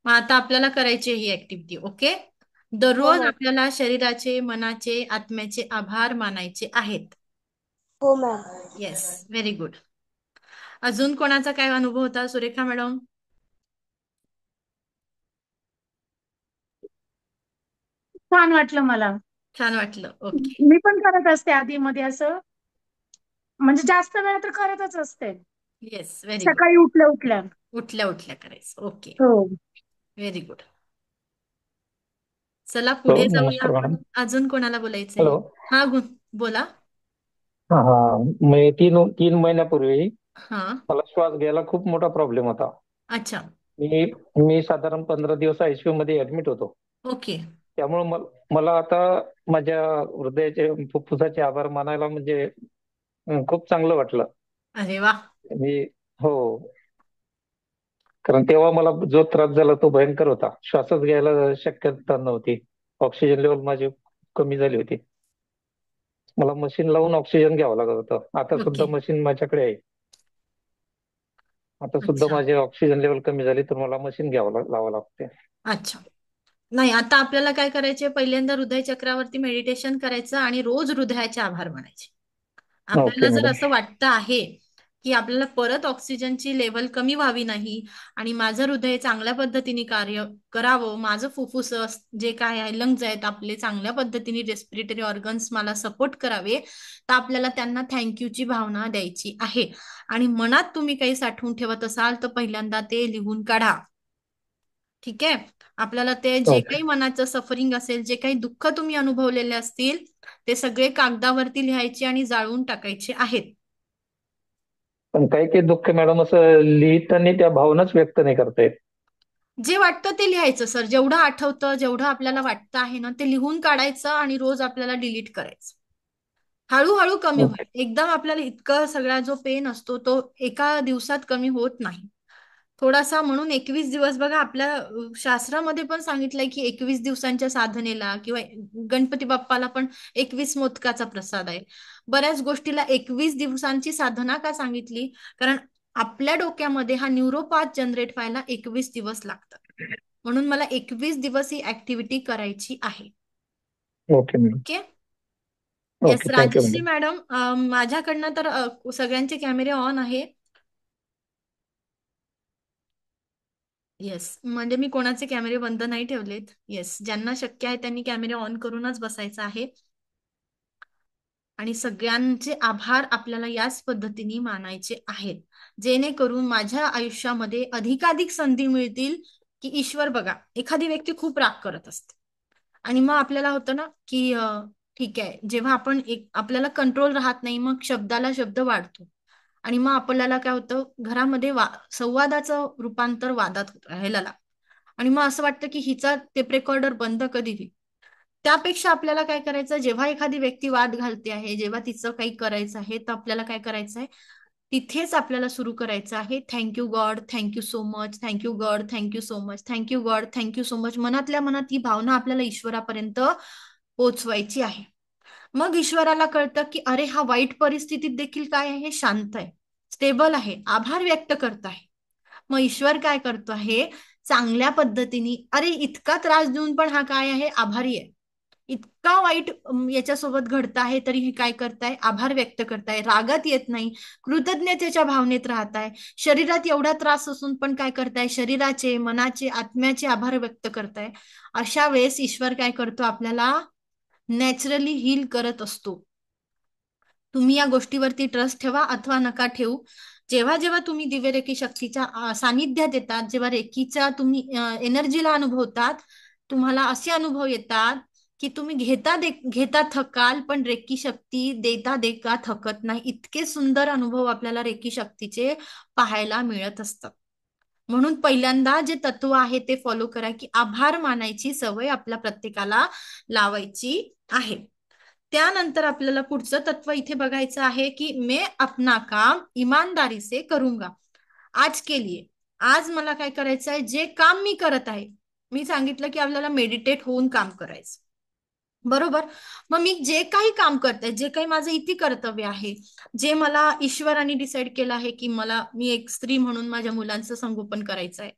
मग आता आपल्याला करायची ही ऍक्टिव्हिटी. ओके. हो दररोज मॅम. आपल्याला शरीराचे, मनाचे, आत्म्याचे आभार मानायचे आहेत. हो मॅम. Yes, very good. अजून कोणाचा काय अनुभव होता? सुरेखा मॅडम. छान वाटलं मला. छान वाटलं. ओके. मी पण करत असते आधी मध्ये असं, म्हणजे जास्त वेळ तर करतच असते. Yes, very good. सकाळी उठल्या उठल्या. उठल्या उठल्या करायचं. ओके, हो. Very good. चला हॅलो, पुढे जाऊया नमस्कार आपण. मॅडम. अजून कोणाला बोलायचंय? हॅलो. हा, बोला. हा हा, मी तीन तीन महिन्यापूर्वी हा. मला श्वास घ्यायला खूप मोठा प्रॉब्लेम होता. अच्छा. मी मी साधारण 15 दिवस आयसीयू मध्ये ऍडमिट होतो. ओके. त्यामुळे मला आता माझ्या हृदयाचे, फुफ्फुसाचे आभार मानायला म्हणजे खूप चांगलं वाटलं. अरे वा. मी हो, कारण तेव्हा मला जो त्रास झाला तो भयंकर होता. श्वासच घ्यायला शक्यता नव्हती. ऑक्सिजन लेवल माझी कमी झाली होती. मला मशीन लावून ऑक्सिजन घ्यावं लागत होतं. आता सुद्धा ओके. मशीन माझ्याकडे आहे. आता सुद्धा अच्छा. माझे ऑक्सिजन लेवल कमी झाली तर मला मशीन लावावं लागते. अच्छा. नाही, आता आपल्याला काय करायचे, पहिल्यांदा हृदय चक्रावरती मेडिटेशन करायचं आणि रोज हृदयाचे आभार मानायचे. ओके आपल्याला जर मॅडम. असं वाटतं आहे की आपल्याला परत ऑक्सिजनची लेवल कमी व्हावी नाही आणि माझं हृदय चांगल्या पद्धतीने कार्य करावं, माझं फुफ्फुस जे काय आहे, लंग्स आहेत आपले, चांगल्या पद्धतीने रेस्पिरेटरी ऑर्गन्स मला सपोर्ट करावे, तर आपल्याला त्यांना थँक्यूची भावना द्यायची आहे. आणि मनात तुम्ही काही साठवून ठेवत असाल तर पहिल्यांदा ते लिहून काढा. ठीक आहे. आपल्याला ते जे ओके. काही मनाचं सफरिंग असेल, जे काही दुःख तुम्ही अनुभवलेले असतील, ते सगळे कागदावरती लिहायचे आणि जाळून टाकायचे आहेत. पण काही काही दुःख मॅडम असं लिहिताना त्या भावनाच व्यक्त नाही करता येत. जे वाटतं ते लिहायचं सर. जेवढं आठवतं, जेवढं आपल्याला वाटतं आहे ना, ते लिहून काढायचं आणि रोज आपल्याला डिलीट करायचं. हळूहळू कमी ओके. होईल. एकदम आपल्याला इतकं सगळा जो पेन असतो तो एका दिवसात कमी होत नाही. थोडासा, म्हणून 21 दिवस बघा, आपल्या शास्त्रामध्ये पण सांगितलंय की 21 दिवसांच्या साधनेला किंवा गणपती बाप्पाला पण 21 मोदकाचा प्रसाद आहे. बऱ्याच गोष्टीला 21 दिवसांची साधना का सांगितली? कारण आपल्या डोक्यामध्ये हा न्यूरोपाथ जनरेट व्हायला 21 दिवस लागतात. म्हणून मला 21 दिवस ही ऍक्टिव्हिटी करायची आहे. Okay madam. Okay. Yes, okay, thank you Rajshree madam. Madam, माझ्याकडनं तर सगळ्यांचे कॅमेरे ऑन आहे. येस, म्हणजे मी कोणाचे कॅमेरे बंद नाही ठेवलेत. येस, ज्यांना शक्य आहे त्यांनी कॅमेरे ऑन करूनच बसायचं आहे. आणि सगळ्यांचे आभार आपल्याला याच पद्धतीने मानायचे आहेत, जेणेकरून माझ्या आयुष्यामध्ये अधिकाधिक संधी मिळतील. की ईश्वर बघा, एखादी व्यक्ती खूप राग करत असते आणि मग आपल्याला होतं ना की ठीक आहे, जेव्हा आपण आपल्याला कंट्रोल राहत नाही, मग शब्दाला शब्द वाढतो आणि मग आपल्याला काय होतं, घरामध्ये संवादाचं रूपांतर वादात राहायला लागतं. आणि मग असं वाटतं की हिचा टेप रेकॉर्डर बंद कधी होईल. त्यापेक्षा आपल्याला काय करायचं, जेव्हा एखादी व्यक्ती वाद घालते आहे, जेव्हा तिचं काही करायचं आहे, तर आपल्याला काय करायचं आहे, तिथेच आपल्याला सुरू करायचं आहे, thank you God, thank you so much, thank you God, thank you so much, thank you God, thank you so much. मनातल्या मनात ही भावना आपल्याला ईश्वरापर्यंत पोचवायची आहे. मग ईश्वराला कळतं की अरे, हा वाईट परिस्थितीत देखील काय आहे, शांत आहे, स्टेबल आहे, आभार व्यक्त करत आहे. मग ईश्वर काय करतो आहे, चांगल्या पद्धतीने, अरे इतका त्रास देऊन पण हा काय आहे, आभारी आहे. इतका वाईट याच्यासोबत घडत आहे तरी हे काय करताय, आभार व्यक्त करताय, रागात येत नाही, कृतज्ञतेच्या भावनेत राहताय. शरीरात एवढा त्रास असून पण काय करताय, शरीराचे, मनाचे, आत्म्याचे आभार व्यक्त करताय. अशा वेळेस ईश्वर काय करतो, आपल्याला नॅचरली हील करत असतो. तुम्ही या गोष्टीवरती ट्रस्ट ठेवा अथवा नका ठेवू. जेव्हा जेव्हा तुम्ही दिव्य रेकी शक्तीच्या सानिध्यात येतात, जेव्हा रेकीच्या तुम्ही एनर्जीला अनुभवतात, तुम्हाला असे अनुभव येतात की तुम्ही घेता थकाल, पण रेकी शक्ती देता देता थकत नाही. इतके सुंदर अनुभव आपल्याला रेकी शक्तीचे पाहायला मिळत असतात. म्हणून पहिल्यांदा जे तत्व आहे ते फॉलो करा, की आभार मानायची सवय आपल्या प्रत्येकाला लावायची आहे. त्यानंतर आपल्याला पुढचं तत्व इथे बघायचं आहे की मैं अपना काम ईमानदारी से करूंगा. आज के लिए, आज मला काय करायचं आहे, जे काम मी करत आहे, मी सांगितलं की आपल्याला मेडिटेट होऊन काम करायचं, बरोबर. मग मी जे काही काम करते, जे काही माझं इति कर्तव्य आहे, जे मला ईश्वराने डिसाईड केलं आहे की मी एक स्त्री म्हणून माझ्या मुलांचं संगोपन करायचं आहे,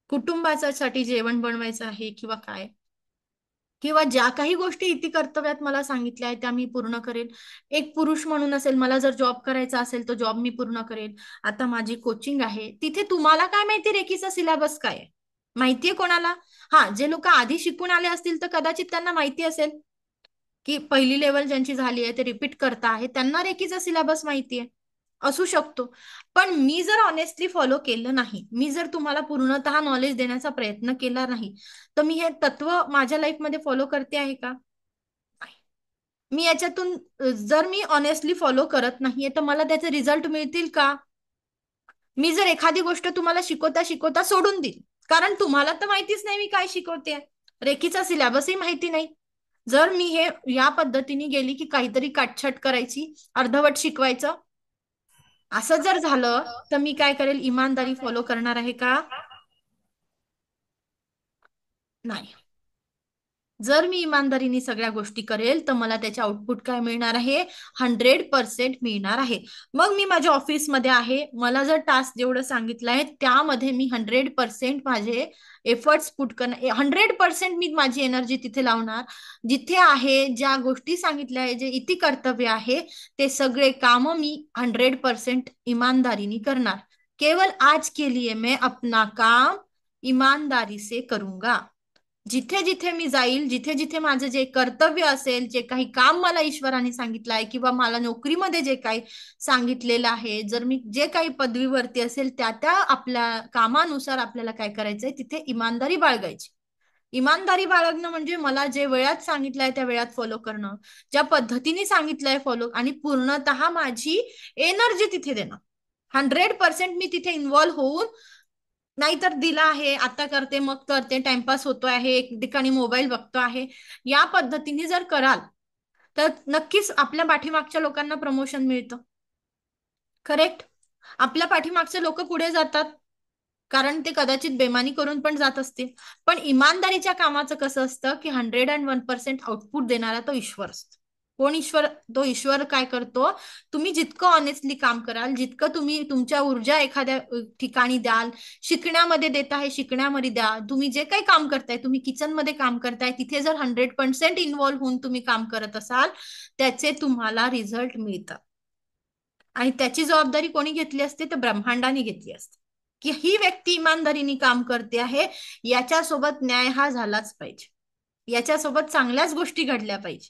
कुटुंबासाठी जेवण बनवायचं आहे, किंवा काय, किंवा ज्या काही गोष्टी इति कर्तव्यात मला सांगितल्या आहेत त्या मी पूर्ण करेल. एक पुरुष म्हणून असेल, मला जर जॉब करायचा असेल तर जॉब मी पूर्ण करेल. आता माझी कोचिंग आहे, तिथे तुम्हाला काय माहिती रेकीचा सिलेबस काय आहे, माहितीये कोणाला? हा, जे लोक आधी शिकून आले असतील तर कदाचित त्यांना माहिती असेल की पहिली लेवल ज्यांची झाली आहे ते रिपीट करता आहे, त्यांना रेकीचा सिलेबस माहिती आहे, असू शकतो. पण मी जर ऑनेस्टली फॉलो केलं नाही, मी जर तुम्हाला पूर्णतः नॉलेज देण्याचा प्रयत्न केला नाही, तर मी हे तत्व माझ्या लाईफमध्ये फॉलो करते आहे का? मी याच्यातून जर मी ऑनेस्टली फॉलो करत नाहीये तर मला त्याचे रिझल्ट मिळतील का? मी जर एखादी गोष्ट तुम्हाला शिकवता शिकवता सोडून दिली, कारण तुम्हाला तर माहितीच नाही मी काय शिकवते, रेकीचा सिलेबसही माहिती नाही, जर मी हे या पद्धतीने गेली की काहीतरी काटछाट करायची, अर्धवट शिकवायचं, असं जर झालं तर मी काय करेल, इमानदारी फॉलो करणार आहे का? नाही. जर मी इमानदारीने सगळ्या गोष्टी करेल तर मला त्याचे आउटपुट काय मिळणार आहे, 100% मिळणार आहे. मग मी माझ्या ऑफिसमध्ये आहे, मला जर टास्क जेवढं सांगितलं आहे त्यामध्ये मी 100% माझे एफर्ट्स पुट करणार, 100% मी माझी एनर्जी तिथे लावणार. जिथे आहे, ज्या गोष्टी सांगितल्या आहे, जे इति कर्तव्य आहे, ते सगळे काम मी 100% ईमानदारीने करणार. केवल आज के लिए मैं अपना काम ईमानदारी से करूंगा. जिथे जिथे मी जाईल, जिथे जिथे माझं जे कर्तव्य असेल, जे काही काम मला ईश्वराने सांगितलं आहे किंवा मला नोकरीमध्ये जे काही सांगितलेलं आहे, जर मी जे काही पदवीवरती असेल त्या त्या आपल्या कामानुसार आपल्याला काय करायचंय, तिथे इमानदारी बाळगायची. इमानदारी बाळगणं म्हणजे मला जे वेळात सांगितलंय त्या वेळात फॉलो करणं, ज्या पद्धतीने सांगितलंय फॉलो, आणि पूर्णतः माझी एनर्जी तिथे देणं. 100% मी तिथे इन्व्हॉल्व्ह होऊन, नाहीतर दिला आहे आता करते मग करते, टाइमपास होतो आहे, एक ठिकाणी मोबाईल बघतो आहे, या पद्धतीने जर कराल तर नक्कीच आपल्या पाठीमागच्या लोकांना प्रमोशन मिळतं. करेक्ट. आपल्या पाठीमागचे लोक पुढे जातात कारण ते कदाचित बेमानी करून पण जात असतील. पण इमानदारीच्या कामाचं कसं असतं की 101% आउटपुट देणारा तो ईश्वर असतो. कोण ईश्वर? तो ईश्वर काय करतो, तुम्ही जितकं ऑनेस्टली काम कराल, जितकं तुम्ही तुमच्या ऊर्जा एखाद्या ठिकाणी द्याल, शिकण्यामध्ये देत आहे शिकण्यामध्ये द्या, तुम्ही जे काही काम करताय, तुम्ही किचनमध्ये काम करताय, तिथे जर 100% इन्व्हॉल्व्ह होऊन तुम्ही काम करत असाल, त्याचे तुम्हाला रिझल्ट मिळतात. आणि त्याची जबाबदारी कोणी घेतली असते? तर ब्रह्मांडाने घेतली असते की ही व्यक्ती इमानदारीने काम करते आहे, याच्यासोबत न्याय हा झालाच पाहिजे, याच्यासोबत चांगल्याच गोष्टी घडल्या पाहिजे.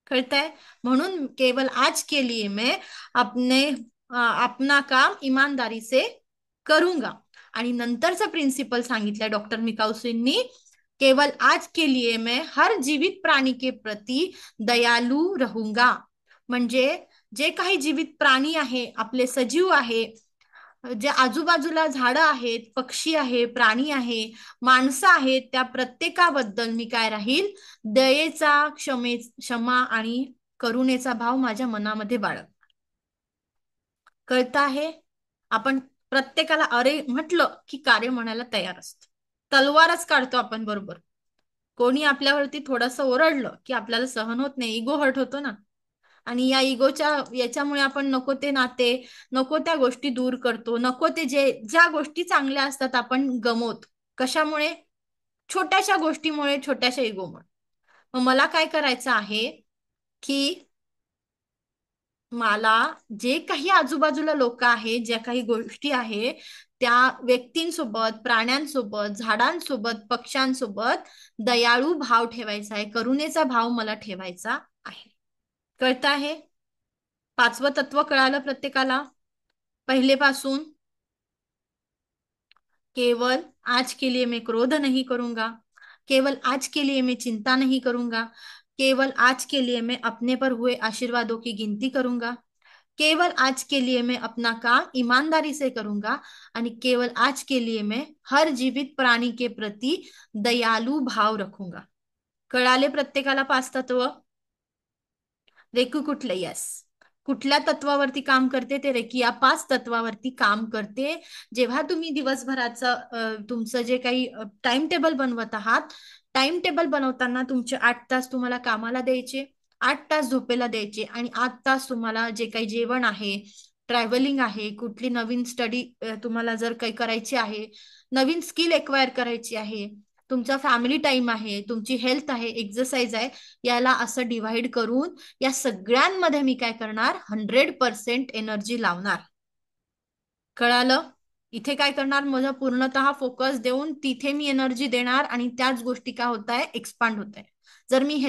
कळतंय? म्हणून केवल आज के लिए मैं अपना काम ईमानदारी से करूंगा. आणि नंतरचं प्रिन्सिपल सांगितलंय डॉक्टर मिकाउसींनी, केवल आज के लिए मैं हर जीवित प्राणी के प्रति दयालू रहूंगा. म्हणजे जे काही जीवित प्राणी आहे, आपले सजीव आहे, जे आजूबाजूला झाडं आहेत, पक्षी आहे, प्राणी आहे, माणसं आहेत, त्या प्रत्येकाबद्दल मी काय राहील, दयेचा, क्षमा आणि करुणेचा भाव माझ्या मनामध्ये बाळग. कळतं आहे? आपण प्रत्येकाला अरे म्हटलं की कार्य म्हणायला तयार असतो, तलवारच काढतो आपण. बरोबर. कोणी आपल्यावरती थोडंसं ओरडलं की आपल्याला सहन होत नाही, इगो हर्ट होतो ना, आणि या इगोच्या याच्यामुळे आपण नको ते नाते, नको त्या गोष्टी दूर करतो, नको ते ज्या गोष्टी चांगल्या असतात आपण गमवतो. कशामुळे? छोट्याशा गोष्टीमुळे, छोट्याशा इगोमुळे. मग मला काय करायचं आहे की मला जे काही आजूबाजूला लोक आहेत, ज्या काही गोष्टी आहे, त्या व्यक्तींसोबत, प्राण्यांसोबत, झाडांसोबत, पक्ष्यांसोबत दयाळू भाव ठेवायचा आहे, करुणेचा भाव मला ठेवायचा आहे. कळतं आहे? 5वं तत्व कळालं प्रत्येकाला? पहिलेपासून, केवल आज के लिए मैं क्रोध नहीं करूंगा, केवल आज के लिए मैं चिंता नहीं करूंगा, केवल आज के लिए मैं अपने पर हुए आशीर्वादों की गिनती करूंगा, केवल आज के लिए मैं अपना काम ईमानदारी से करूंगा, आणि केवल आज के लिए मैं हर जीवित प्राणी के प्रति दयालू भाव रखूंगा. कळाले प्रत्येकाला 5 तत्व? रेकी कुठले? यस. कुठल्या तत्वावरती काम करते? ते रेकी या 5 तत्वावरती काम करते. जेव्हा तुम्ही दिवसभराचं तुमचं जे काही टाइम टेबल बनवत आहात, टाइम टेबल बनवताना तुमचे 8 तास तुम्हाला कामाला द्यायचे, 8 तास झोपेला द्यायचे, आणि 8 तास तुम्हाला जे काही जेवण आहे, ट्रॅव्हलिंग आहे, कुठली नवीन स्टडी तुम्हाला जर काही करायची आहे, नवीन स्किल एक्वायर करायची आहे, तुमचा फॅमिली टाइम आहे, तुमची हेल्थ आहे, एक्सरसाइज आहे, याला असं डिवाइड करून या सगळ्यांमध्ये मी काय करणार? 100% एनर्जी लावणार. कळालं? इथे काय करणार? माझा पूर्णतः फोकस देऊन तिथे मी एनर्जी देणार, आणि त्याच गोष्टी काय होत आहे? एक्सपांड होत आहे. जर मी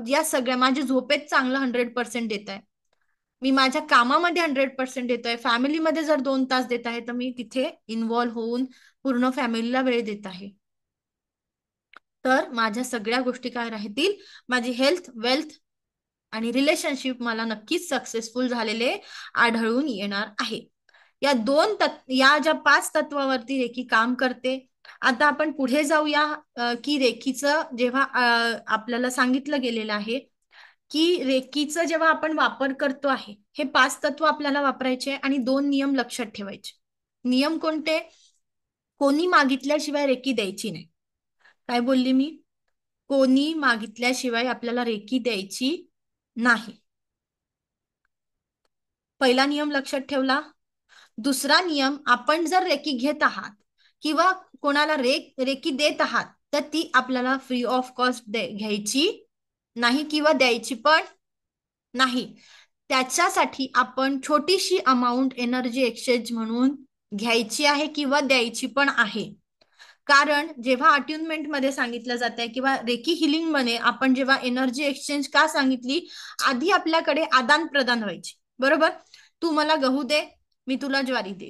या सगळ्या, माझी झोपेत चांगलं 100% देत आहे, मी माझ्या कामामध्ये 100% देतोय, फॅमिलीमध्ये जर 2 तास देत आहे, तर मी तिथे इन्व्हॉल्व्ह होऊन पूर्ण फॅमिलीला वेळ देत आहे. तर माझ्या सगळ्या गोष्टी काय राहतील? माझी हेल्थ, वेल्थ आणि रिलेशनशिप मला नक्कीच सक्सेसफुल झालेले आढळून येणार आहे. या ज्या 5 तत्वावरती रेकी काम करते. आता आपण पुढे जाऊया की रेकीचं जेव्हा आपल्याला सांगितलं गेलेलं आहे की रेकीचं जेव्हा आपण वापर करतो आहे, हे 5 तत्व आपल्याला वापरायचे आणि 2 नियम लक्षात ठेवायचे. नियम कोणते? कोणी मागितल्याशिवाय रेकी द्यायची नाही. काय बोलली मी? कोणी मागितल्याशिवाय आपल्याला रेकी द्यायची नाही. पहिला नियम लक्षात ठेवला. दुसरा नियम, आपण जर रेकी घेत आहात किंवा कोणाला रेकी देत आहात, तर ती आपल्याला फ्री ऑफ कॉस्ट घ्यायची नाही किंवा द्यायची पण नाही. त्याच्यासाठी आपण छोटीशी अमाऊंट एनर्जी एक्सचेंज म्हणून घ्यायची आहे किंवा द्यायची पण आहे. कारण जेव्हा अट्युनमेंट मध्ये सांगितलं जातंय किंवा रेकी हिलिंग मध्ये आपण जेव्हा एनर्जी एक्सचेंज का सांगितली, आधी आपल्याकडे आदान प्रदान व्हायची, बरोबर. तू मला गहू दे, मी तुला ज्वारी दे,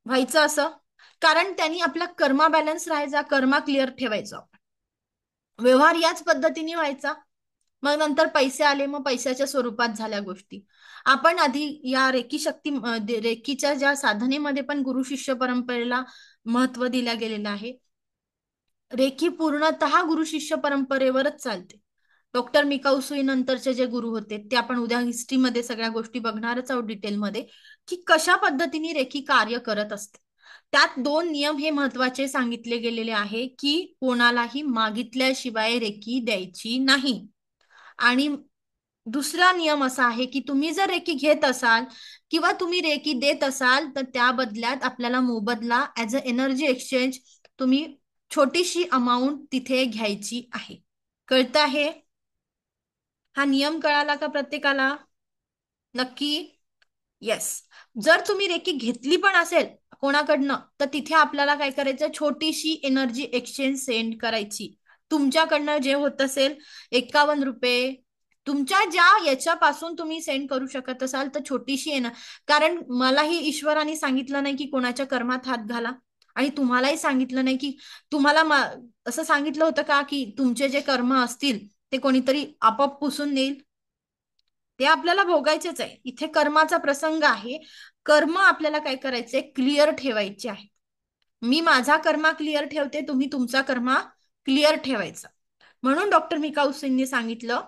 व्हायचं असं. कारण त्यांनी आपला कर्मा बॅलन्स राहायचा, कर्मा क्लिअर ठेवायचा, व्यवहार याच पद्धतीने व्हायचा. मग नंतर पैसे आले, मग पैशाच्या स्वरूपात झाल्या गोष्टी. आपण आधी या रेकी शक्ती रेकीच्या ज्या साधनेमध्ये पण गुरु शिष्य परंपरेला महत्व दिल्या गेलेलं आहे. रेकी पूर्णतः गुरु शिष्य परंपरेवरच चालते. डॉक्टर मिकाऊ सुई नंतरचे जे गुरु होते ते आपण उद्या हिस्ट्रीमध्ये सगळ्या गोष्टी बघणारच आहोत डिटेलमध्ये, की कशा पद्धतीने रेकी कार्य करत असते. त्यात 2 नियम हे महत्वाचे सांगितले गेलेले आहे, की कोणालाही मागितल्याशिवाय रेकी द्यायची नाही. आणि दुसरा नियम असा आहे की तुम्ही जर रेकी घेत असाल किंवा तुम्ही रेकी देत असाल तर त्या बदल्यात आपल्याला मोबदला ऍज अ एनर्जी एक्सचेंज तुम्ही छोटीशी अमाऊंट तिथे घ्यायची आहे. कळतं आहे? हा नियम कळाला का प्रत्येकाला? नक्की? येस. जर तुम्ही रेकी घेतली पण असेल कोणाकडनं तर तिथे आपल्याला काय करायचं, छोटीशी एनर्जी एक्सचेंज सेंड करायची. तुमच्याकडनं जे होत असेल 51 रुपये, तुमच्या ज्या याच्यापासून तुम्ही सेंड करू शकत असाल तर छोटीशी कारण मलाही ईश्वराने सांगितलं नाही की कोणाच्या कर्मात हात घाला, आणि तुम्हालाही सांगितलं नाही की तुम्हाला असं सांगितलं होतं का की तुमचे जे कर्म असतील ते कोणीतरी आपोआप पुसून नेईल. ते आपल्याला भोगायचेच आहे. इथे कर्माचा प्रसंग आहे. कर्म आपल्याला काय करायचंय, क्लिअर ठेवायचे आहे. मी माझा कर्मा क्लिअर ठेवते, तुम्ही तुमचा कर्मा क्लिअर ठेवायचा. म्हणून डॉक्टर मिकाऊ सिंगने सांगितलं,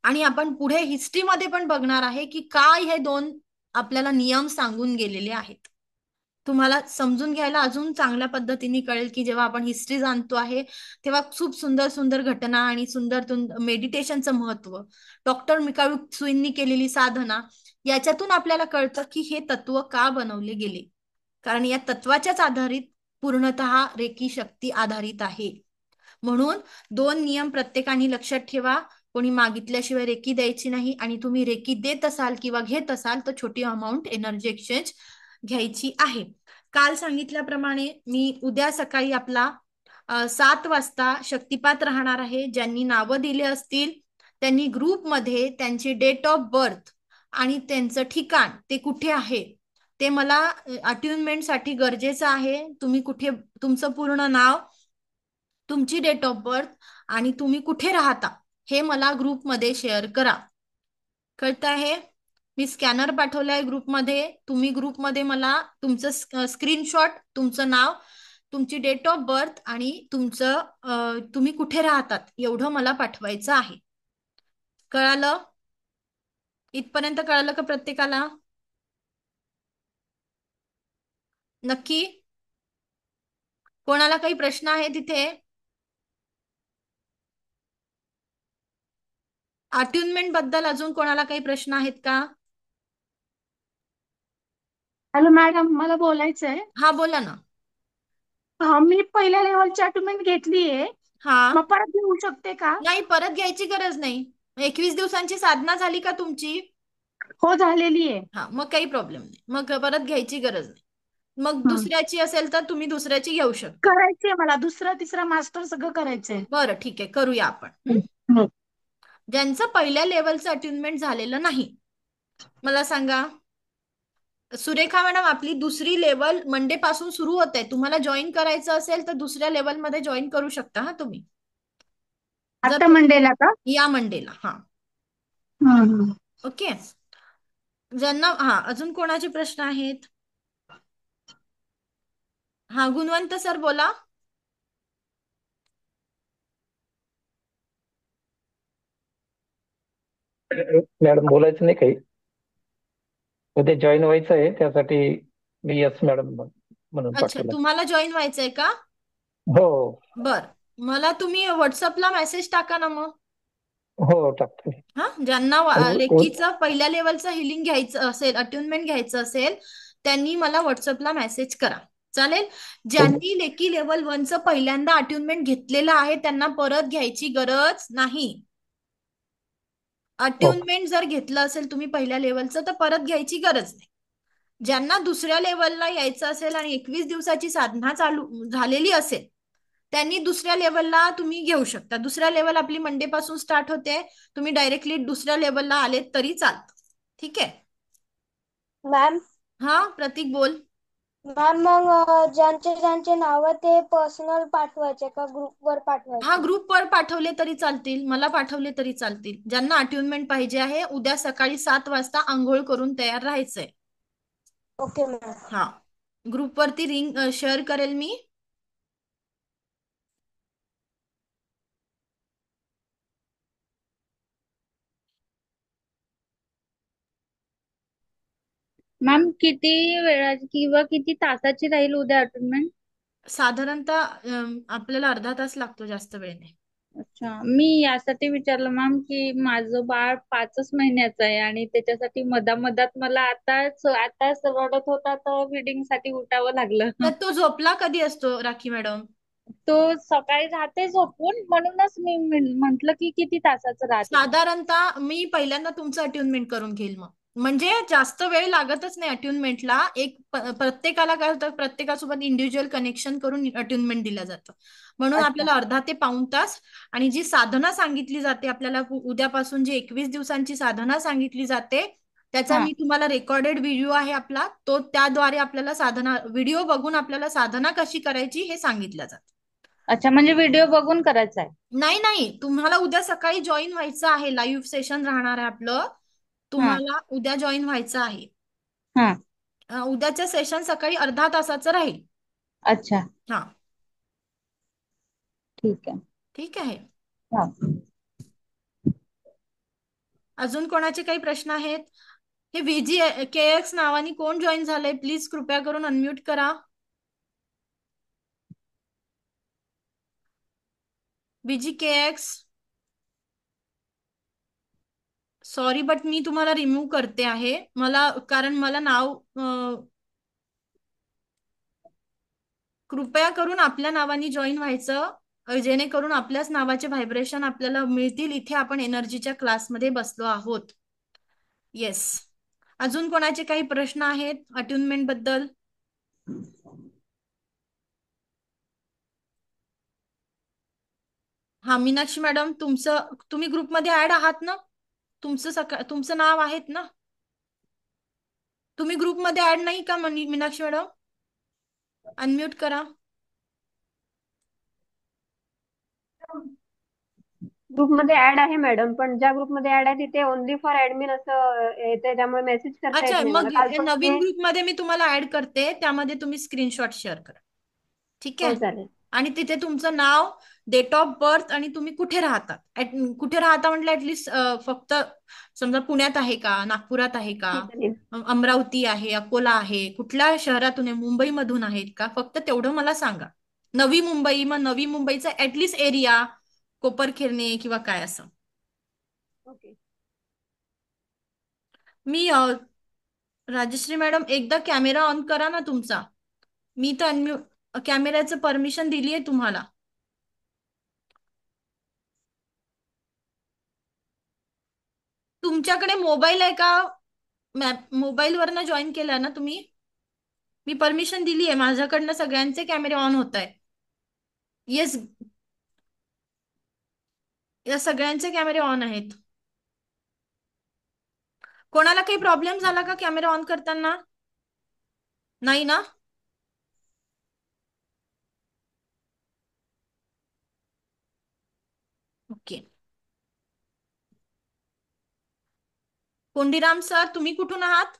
आणि आपण पुढे हिस्ट्रीमध्ये पण बघणार आहे की काय हे 2 आपल्याला नियम सांगून गेलेले आहेत. तुम्हाला समजून घ्यायला अजून चांगल्या पद्धतीने कळेल की जेव्हा आपण हिस्ट्री जाणतो आहे तेव्हा खूप सुंदर सुंदर घटना आणि सुंदर मेडिटेशनचं महत्व, डॉक्टर मिकाऊ सुईंनी केलेली साधना, याच्यातून आपल्याला कळतं की हे तत्व का बनवले गेले. कारण या तत्वाच्याच आधारित पूर्णतः रेकी शक्ती आधारित आहे. म्हणून 2 नियम प्रत्येकाने लक्षात ठेवा. कोणी मागितल्याशिवाय रेकी द्यायची नाही, आणि तुम्ही रेकी देत असाल किंवा घेत असाल तर छोटी अमाऊंट एनर्जी एक्सचेंज घ्यायची आहे. काल सांगितल्याप्रमाणे मी उद्या सकाळी आपला 7 वाजता शक्तिपात राहणार आहे. ज्यांनी नावं दिले असतील त्यांनी ग्रुपमध्ये त्यांची डेट ऑफ बर्थ आणि त्यांचं ठिकाण ते कुठे आहे ते मला अट्युनमेंटसाठी गरजेचं आहे. तुम्ही कुठे, तुमचं पूर्ण नाव, तुमची डेट ऑफ बर्थ आणि तुम्ही कुठे राहता हे मला ग्रुपमध्ये शेअर करा. कळतं आहे? मी स्कॅनर पाठवलाय ग्रुपमध्ये. तुम्ही ग्रुपमध्ये मला तुमचं स्क्रीनशॉट, तुमचं नाव, तुमची डेट ऑफ बर्थ आणि तुमचं तुम्ही कुठे राहतात एवढं मला पाठवायचं आहे. कळालं? इथपर्यंत कळालं का प्रत्येकाला? नक्की? कोणाला काही प्रश्न आहे तिथे? अट्युनमेंट बद्दल अजून कोणाला काही प्रश्न आहेत का? हॅलो मॅडम, मला बोलायचंय. हा बोला ना. मी पहिल्या लेवलची अटोमेंट घेतलीये, हा, मग परत घेऊ शकते का? नाही, परत घ्यायची गरज नाही. 21 दिवसांची साधना झाली का तुमची? हो, झालेली आहे. हा, मग काही प्रॉब्लेम नाही, मग परत घ्यायची गरज नाही. मग दुसऱ्याची असेल तर तुम्ही दुसऱ्याची घेऊ शकता. करायचंय मला, दुसरा तिसरा मास्टर सगळं करायचंय. बरं, ठीक आहे, करूया आपण. ज्यांचं पहिल्या लेवलचं अट्युनमेंट झालेलं नाही, मला सांगा. सुरेखा मॅडम, आपली दुसरी लेवल मंडे पासून सुरू होत आहे. तुम्हाला जॉईन करायचं असेल तर दुसऱ्या लेवल मध्ये जॉईन करू शकता हा तुम्ही. आता मंडेला का? या मंडेला. हा, ओके. ज्यांना अजून कोणाचे प्रश्न आहेत? हा, गुणवंत सर बोला. मॅडम बोलायचं नाही काही, उद्या जॉईन व्हायचं आहे त्यासाठी मी यस मॅडम म्हणून अच्छा, पाठवलं. तुम्हाला जॉईन व्हायचंय का? हो. बर, मला तुम्ही व्हॉट्सअपला मेसेज टाका ना मग. हो, टाकतो. हा, ज्यांना रेकीचं पहिल्या लेवलचं हिलिंग घ्यायचं असेल, अट्युनमेंट घ्यायचं असेल, त्यांनी मला व्हॉट्सअपला मेसेज करा, चालेल. ज्यांनी लेकी लेवल 1चं पहिल्यांदा अट्युनमेंट घेतलेलं आहे त्यांना परत घ्यायची गरज नाही. अट्युनमेंट जर घेतलं असेल तुम्ही पहिल्या लेवलचं तर परत घ्यायची गरज नाही. ज्यांना दुसऱ्या लेवलला यायचं असेल आणि 21 दिवसाची साधना चालू झालेली असेल त्यांनी दुसऱ्या लेवलला तुम्ही घेऊ शकता. दुसऱ्या लेवल आपली मंडे पासून स्टार्ट होते. तुम्ही डायरेक्टली दुसऱ्या लेवलला आलेत तरी चालतं. ठीक आहे. मॅम हा प्रतीक बोल. मॅम मग ज्यांचे ज्यांचे नाव ते पर्सनल पाठवायचे का ग्रुपवर हा पाठवायचे? ग्रुपवर पाठवले तरी चालतील, मला पाठवले तरी चालतील. ज्यांना अट्युनमेंट पाहिजे आहे उद्या सकाळी 7 वाजता आंघोळ करून तयार राहायचंय. Okay ma'am. हा ग्रुपवरती लिंक शेअर करेल मी. मॅम किती वेळाची किंवा किती तासाची राहील उद्या अटेंडमेंट? साधारणतः आपल्याला अर्धा तास लागतो, जास्त वेळ नाही. अच्छा, मी यासाठी विचारलं मॅम की माझं बाळ 5च महिन्याचं आहे आणि त्याच्यासाठी मधामधात मला आताच रडत होता तर फिडिंग साठी उठावं लागलं. तर तो झोपला कधी असतो राखी मॅडम? तो सकाळी राहते झोपून, म्हणूनच मी म्हंटल की किती तासाचं राहते. साधारणतः मी पहिल्यांदा तुमचं अट्युनमेंट करून घेईल मग. म्हणजे जास्त वेळ लागतच नाही अट्युनमेंटला. एक प्रत्येकाला काय होतं, प्रत्येकासोबत इंडिव्हिज्युअल कनेक्शन करून अट्युनमेंट दिलं जातं. म्हणून अच्छा. आपल्याला अर्धा ते पाऊण तास. आणि जी साधना सांगितली जाते आपल्याला उद्यापासून, जी 21 दिवसांची साधना सांगितली जाते त्याचा हा. मी तुम्हाला रेकॉर्डेड व्हिडिओ आहे आपला, तो त्याद्वारे आपल्याला साधना, व्हिडिओ बघून आपल्याला साधना कशी करायची हे सांगितलं जातं. अच्छा, म्हणजे व्हिडिओ बघून करायचा आहे? नाही नाही, तुम्हाला उद्या सकाळी जॉईन व्हायचं आहे. लाईव्ह सेशन राहणार आहे आपलं. तुम्हाला उद्या जॉईन व्हायचं आहे. हा. उद्याचं सेशन सकाळी अर्धा तासाचं राहील. अच्छा, हा ठीक आहे. ठीक आहे. हा. अजून कोणाचे काही प्रश्न आहेत? हे VGKX नावाने कोण जॉईन झालंय प्लीज कृपया करून अनम्यूट करा. VGKX, सॉरी बट मी तुम्हाला रिमूव्ह करते आहे. कारण मला नाव, कृपया करून आपल्या नावाने जॉईन व्हायचं, जेणेकरून आपल्याच नावाचे व्हायब्रेशन आपल्याला मिळतील. इथे आपण एनर्जीच्या क्लासमध्ये बसलो आहोत. येस. अजून कोणाचे काही प्रश्न आहेत अट्युनमेंट बद्दल? हा मीनाक्षी मॅडम, तुम्ही ग्रुपमध्ये ऍड आहात ना? तुमचं नाव आहेत ना? तुम्ही ग्रुपमध्ये ऍड नाही का मीनाक्षी मॅडम? अनम्यूट करा. ग्रुपमध्ये ऍड आहे मॅडम, पण ज्या ग्रुपमध्ये ऍड आहे तिथे ओनली फॉर ऍडमिन असं येते, त्यामुळे मेसेज करता येत अच्छा, नाही मग मला. कालपासून नवीन ग्रुपमध्ये मी तुम्हाला ऍड करते, त्यामध्ये तुम्ही स्क्रीनशॉट शेअर करा. ठीक हो आहे. चालेल. आणि तिथे तुमचं नाव, डेट ऑफ बर्थ आणि तुम्ही कुठे राहता. कुठे राहता म्हटलं ऍटलिस्ट फक्त समजा पुण्यात आहे का, नागपुरात आहे का, अमरावती आहे, अकोला आहे, कुठल्या शहरातून आहे, मुंबईमधून आहेत का, फक्त तेवढं मला सांगा. नवी मुंबई, मग नवी मुंबईचा ऍटलिस्ट एरिया, कोपरखिरणे किंवा काय असं. ओके. मी राजश्री मॅडम एकदा कॅमेरा ऑन करा ना तुमचा. मी तर कॅमेऱ्याचं परमिशन दिली आहे तुम्हाला. तुमच्याकडे मोबाईल आहे का? मोबाईल वरनं जॉईन केला ना तुम्ही? मी परमिशन दिली आहे, माझ्याकडनं सगळ्यांचे कॅमेरे ऑन होत आहे. येस, या सगळ्यांचे कॅमेरे ऑन आहेत. कोणाला काही प्रॉब्लेम झाला का कॅमेरा ऑन करताना? नाही ना? ओके. कोंडीराम सर, तुम्ही कुठून आहात?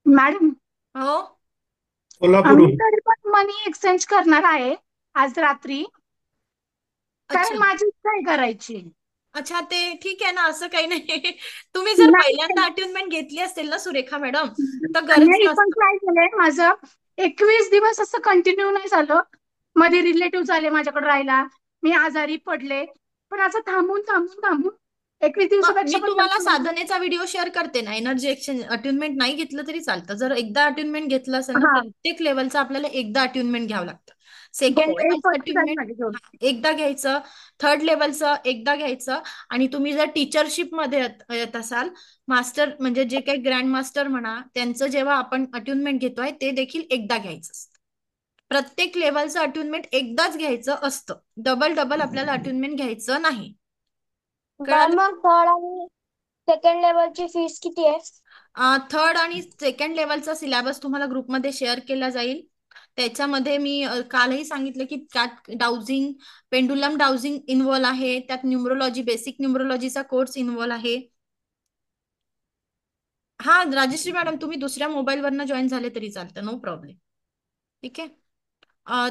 मॅडम, हो, आम्ही तरी पण मनी एक्सचेंज करणार आहे आज रात्री, कारण अच्छा माझी इच्छा आहे करायची. अच्छा, ते ठीक आहे ना, असं काही नाही. तुम्ही जर नाही, पहिल्यांदा अटेंडमेंट घेतली असेल ना सुरेखा मॅडम, तर गरज नाही, पण नसतं. काय झालंय, माझं 21 दिवस असं कंटिन्यू नाही झालं. मध्ये रिलेटिव्ह आले माझ्याकडे राहायला, मी आजारी पडले, पण असं थांबून थांबून थांबून 21 दिवसापेक्षा मी पण तुम्हाला जास्त झालं. साधनेचा व्हिडिओ शेअर करते ना. एनर्जी एक्सचेंज अट्युनमेंट नाही घेतलं तरी चालतं. जर एकदा अट्युनमेंट घेतलं असेल ना, हा, प्रत्येक लेवलचं आपल्याला एकदा अट्युनमेंट घ्यावं लागतं. सेकंड एक लेवलचं वर्ष झाली अट्युनमेंट माझी घेऊन. एकदा घ्यायचं, थर्ड लेवलचं एकदा घ्यायचं, आणि तुम्ही जर टीचरशिप मध्ये येत असाल, मास्टर म्हणजे जे काही ग्रँड मास्टर म्हणा, त्यांचं जेव्हा आपण अट्युनमेंट घेतोय ते देखील एकदा घ्यायचं असतं. प्रत्येक लेवलचं अट्युनमेंट एकदाच घ्यायचं असतं, डबल डबल आपल्याला अट्युनमेंट घ्यायचं नाही. मॅम कळालं? मग थर्ड आणि सेकंड लेवलची फीस किती आहे? थर्ड आणि सेकंड लेवलचा सिलेबस तुम्हाला ग्रुपमध्ये शेअर केला जाईल. त्याच्यामध्ये मी कालही सांगितलं की त्यात डाउजिंग, पेंडुलम डाउजिंग इन्व्हॉल्व आहे, त्यात न्यूमरोलॉजी, बेसिक न्यूमरोलॉजीचा कोर्स इन्व्हॉल्व आहे. हा राजश्री मॅडम, तुम्ही दुसऱ्या मोबाईलवरनं जॉईन झाले तरी चालतं, नो प्रॉब्लेम. ठीक आहे.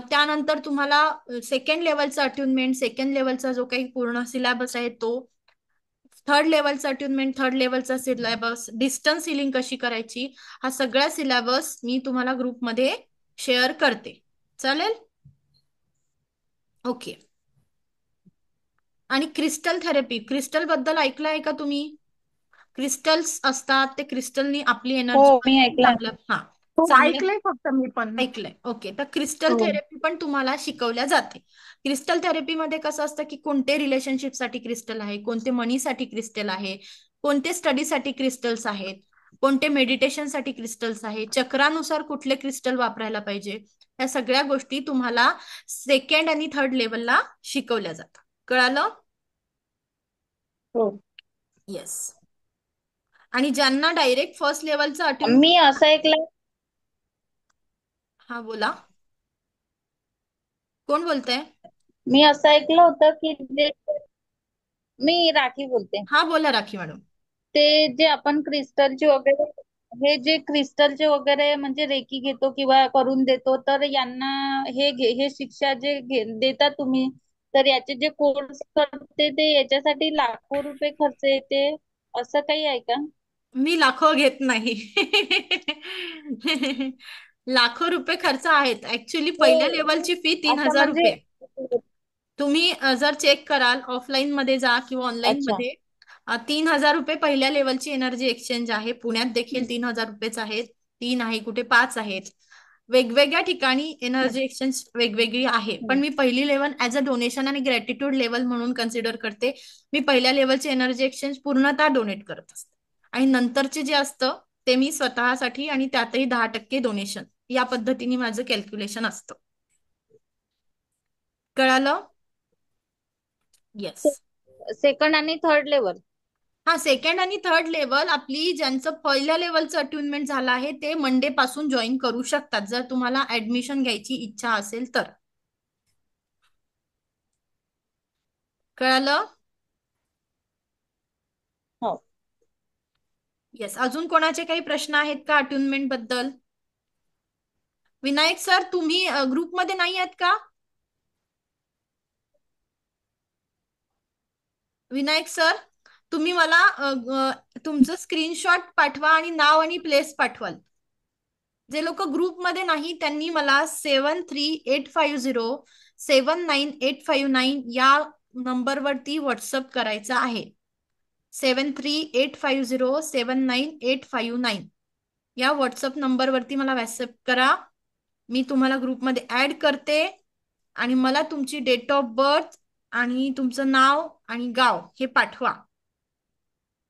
त्यानंतर तुम्हाला सेकंड लेवलचा अट्युनमेंट, सेकंड लेवलचा जो काही पूर्ण सिलेबस आहे तो, थर्ड लेवलचा अट्युनमेंट, थर्ड लेवलचा सिलेबस, डिस्टन्स हिलिंग कशी करायची, हा सगळा सिलेबस मी तुम्हाला ग्रुपमध्ये शेअर करते. चालेल? ओके. आणि क्रिस्टल थेरपी, क्रिस्टल बद्दल ऐकलं आहे का तुम्ही? क्रिस्टल्स असतात, ते क्रिस्टलनी आपली एनर्जी हो, मी ऐकलंय. चांगल्या हो, चांगल्या ऐकलंय फक्त मी पण. ऐकलंय. ओके. तर क्रिस्टल हो. थेरपी पण तुम्हाला शिकवल्या जाते. क्रिस्टल थेरपीमध्ये कसं असतं की कोणते रिलेशनशिपसाठी क्रिस्टल आहे, कोणते मनीसाठी क्रिस्टल आहे, कोणते स्टडीसाठी क्रिस्टल्स आहेत, कोणते मेडिटेशनसाठी क्रिस्टल्स आहे, चक्रानुसार कुठले क्रिस्टल वापरायला पाहिजे, या सगळ्या गोष्टी तुम्हाला सेकंड आणि थर्ड लेवलला शिकवल्या जातात. कळालं? हो. येस. आणि ज्यांना डायरेक्ट फर्स्ट लेवलचं अटेम्प्ट, मी असं ऐकलंय, हा बोला, कोण बोलतंय? मी असं ऐकलं होतं की मी राखी बोलते. हा बोला राखी मॅडम. ते जे आपण क्रिस्टलचे वगैरे, हे जे क्रिस्टलचे वगैरे म्हणजे रेकी घेतो किंवा करून देतो, तर यांना हे शिक्षा जे देता तुम्ही, तर याचे जे कोर्स करते ते याच्यासाठी लाखो रुपये खर्च येते, असं काही आहे का? मी लाखो घेत नाही. लाखो रुपये खर्च आहेत. ऍक्च्युली पहिल्या लेवलची फी असं 3,000 म्हणजे, रुपये. तुम्ही जर चेक कराल, ऑफलाईन मध्ये जा किंवा ऑनलाईन अच्छा. मध्ये, 3,000 रुपये पहिल्या लेवलची एनर्जी एक्सचेंज आहे. पुण्यात देखील 3,000 रुपयेच आहेत. 3 आहे, कुठे 5 आहेत. वेगवेगळ्या ठिकाणी एनर्जी एक्सचेंज वेगवेगळी आहे. पण मी पहिली लेवल ऍज अ डोनेशन आणि ग्रॅटिट्यूड लेवल म्हणून कन्सिडर करते. मी पहिल्या लेवलची एनर्जी एक्सचेंज पूर्णतः डोनेट करत असते, आणि नंतरचे जे असतं ते मी स्वतःसाठी, आणि त्यातही 10% डोनेशन, या पद्धतीने माझं कॅल्क्युलेशन असतं. कळालं? येस. सेकंड आणि थर्ड लेवल. हा, सेकंड आणि थर्ड लेवल आपली, ज्यांचं पहिल्या लेवलचं अट्युनमेंट झालं आहे ते मंडे पासून जॉईन करू शकतात, जर तुम्हाला ऍडमिशन घ्यायची इच्छा असेल तर. कळालं? हो. येस. अजून कोणाचे काही प्रश्न आहेत का अट्युनमेंट बद्दल? विनायक सर, तुम्ही ग्रुपमध्ये नाही आहेत का? विनायक सर, तुम्ही मला तुमचं स्क्रीनशॉट पाठवा आणि नाव आणि प्लेस पाठवाल. जे लोक ग्रुपमध्ये नाही त्यांनी मला 7385079859 या नंबरवरती व्हॉट्सअप करायचा आहे. 7385079859 या व्हॉट्सअप नंबरवरती मला व्हॉट्सअप करा. मी तुम्हाला ग्रुपमध्ये ऍड करते, आणि मला तुमची डेट ऑफ बर्थ आणि तुमचं नाव आणि गाव हे पाठवा.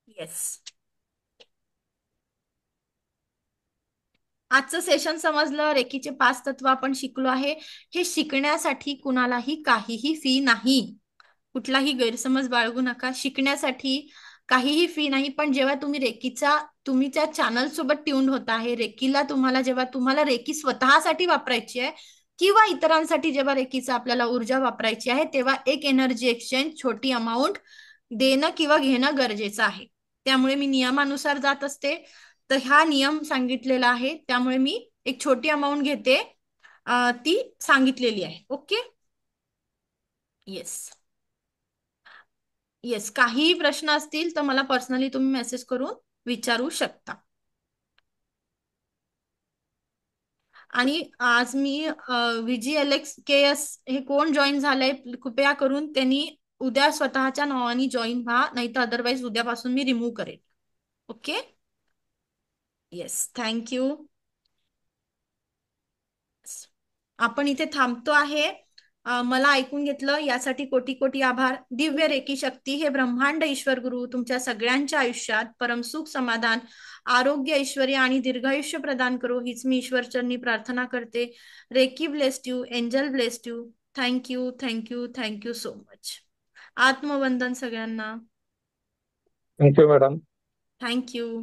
येस. आजचं सेशन समजलं. रेकीचे 5 तत्व आपण शिकलो आहे. हे शिकण्यासाठी कुणालाही काहीही फी नाही. कुठलाही गैरसमज बाळगू नका. शिकण्यासाठी काहीही फी नाही. पण जेव्हा तुम्ही त्या चॅनल सोबत ट्यून होता आहे, रेकीला जेव्हा तुम्हाला रेकी स्वतःसाठी वापरायची आहे किंवा इतरांसाठी जेव्हा रेकीचा आपल्याला ऊर्जा वापरायची आहे, तेव्हा एक एनर्जी एक्सचेंज, छोटी अमाऊंट देणं किंवा घेणं गरजेचं आहे. त्यामुळे मी नियमानुसार जात असते. तर हा नियम सांगितलेला आहे, त्यामुळे मी एक छोटी अमाऊंट घेते, ती सांगितलेली आहे. ओके. येस. येस. काहीही प्रश्न असतील तर मला पर्सनली तुम्ही मेसेज करून विचारू शकता. आणि आज मी VGLXKS हे कोण जॉईन झालंय, कृपया करून त्यांनी उद्या स्वतःच्या नावाने जॉईन व्हा, नाही तर अदरवाईज उद्यापासून मी रिमूव्ह करेन. ओके. येस. थँक्यू. आपण इथे थांबतो आहे. मला ऐकून घेतलं यासाठी कोटी कोटी आभार. दिव्य रेकी शक्ती हे ब्रह्मांड ईश्वर गुरु तुमच्या सगळ्यांच्या आयुष्यात परमसुख, समाधान, आरोग्य, ऐश्वर्य आणि दीर्घायुष्य प्रदान करो हीच मी ईश्वरचरणी प्रार्थना करते. Reiki blessed you, angel blessed you. Thank you, thank you, thank you so much. आत्मवंदन सगळ्यांना. Thank you madam. थँक्यू.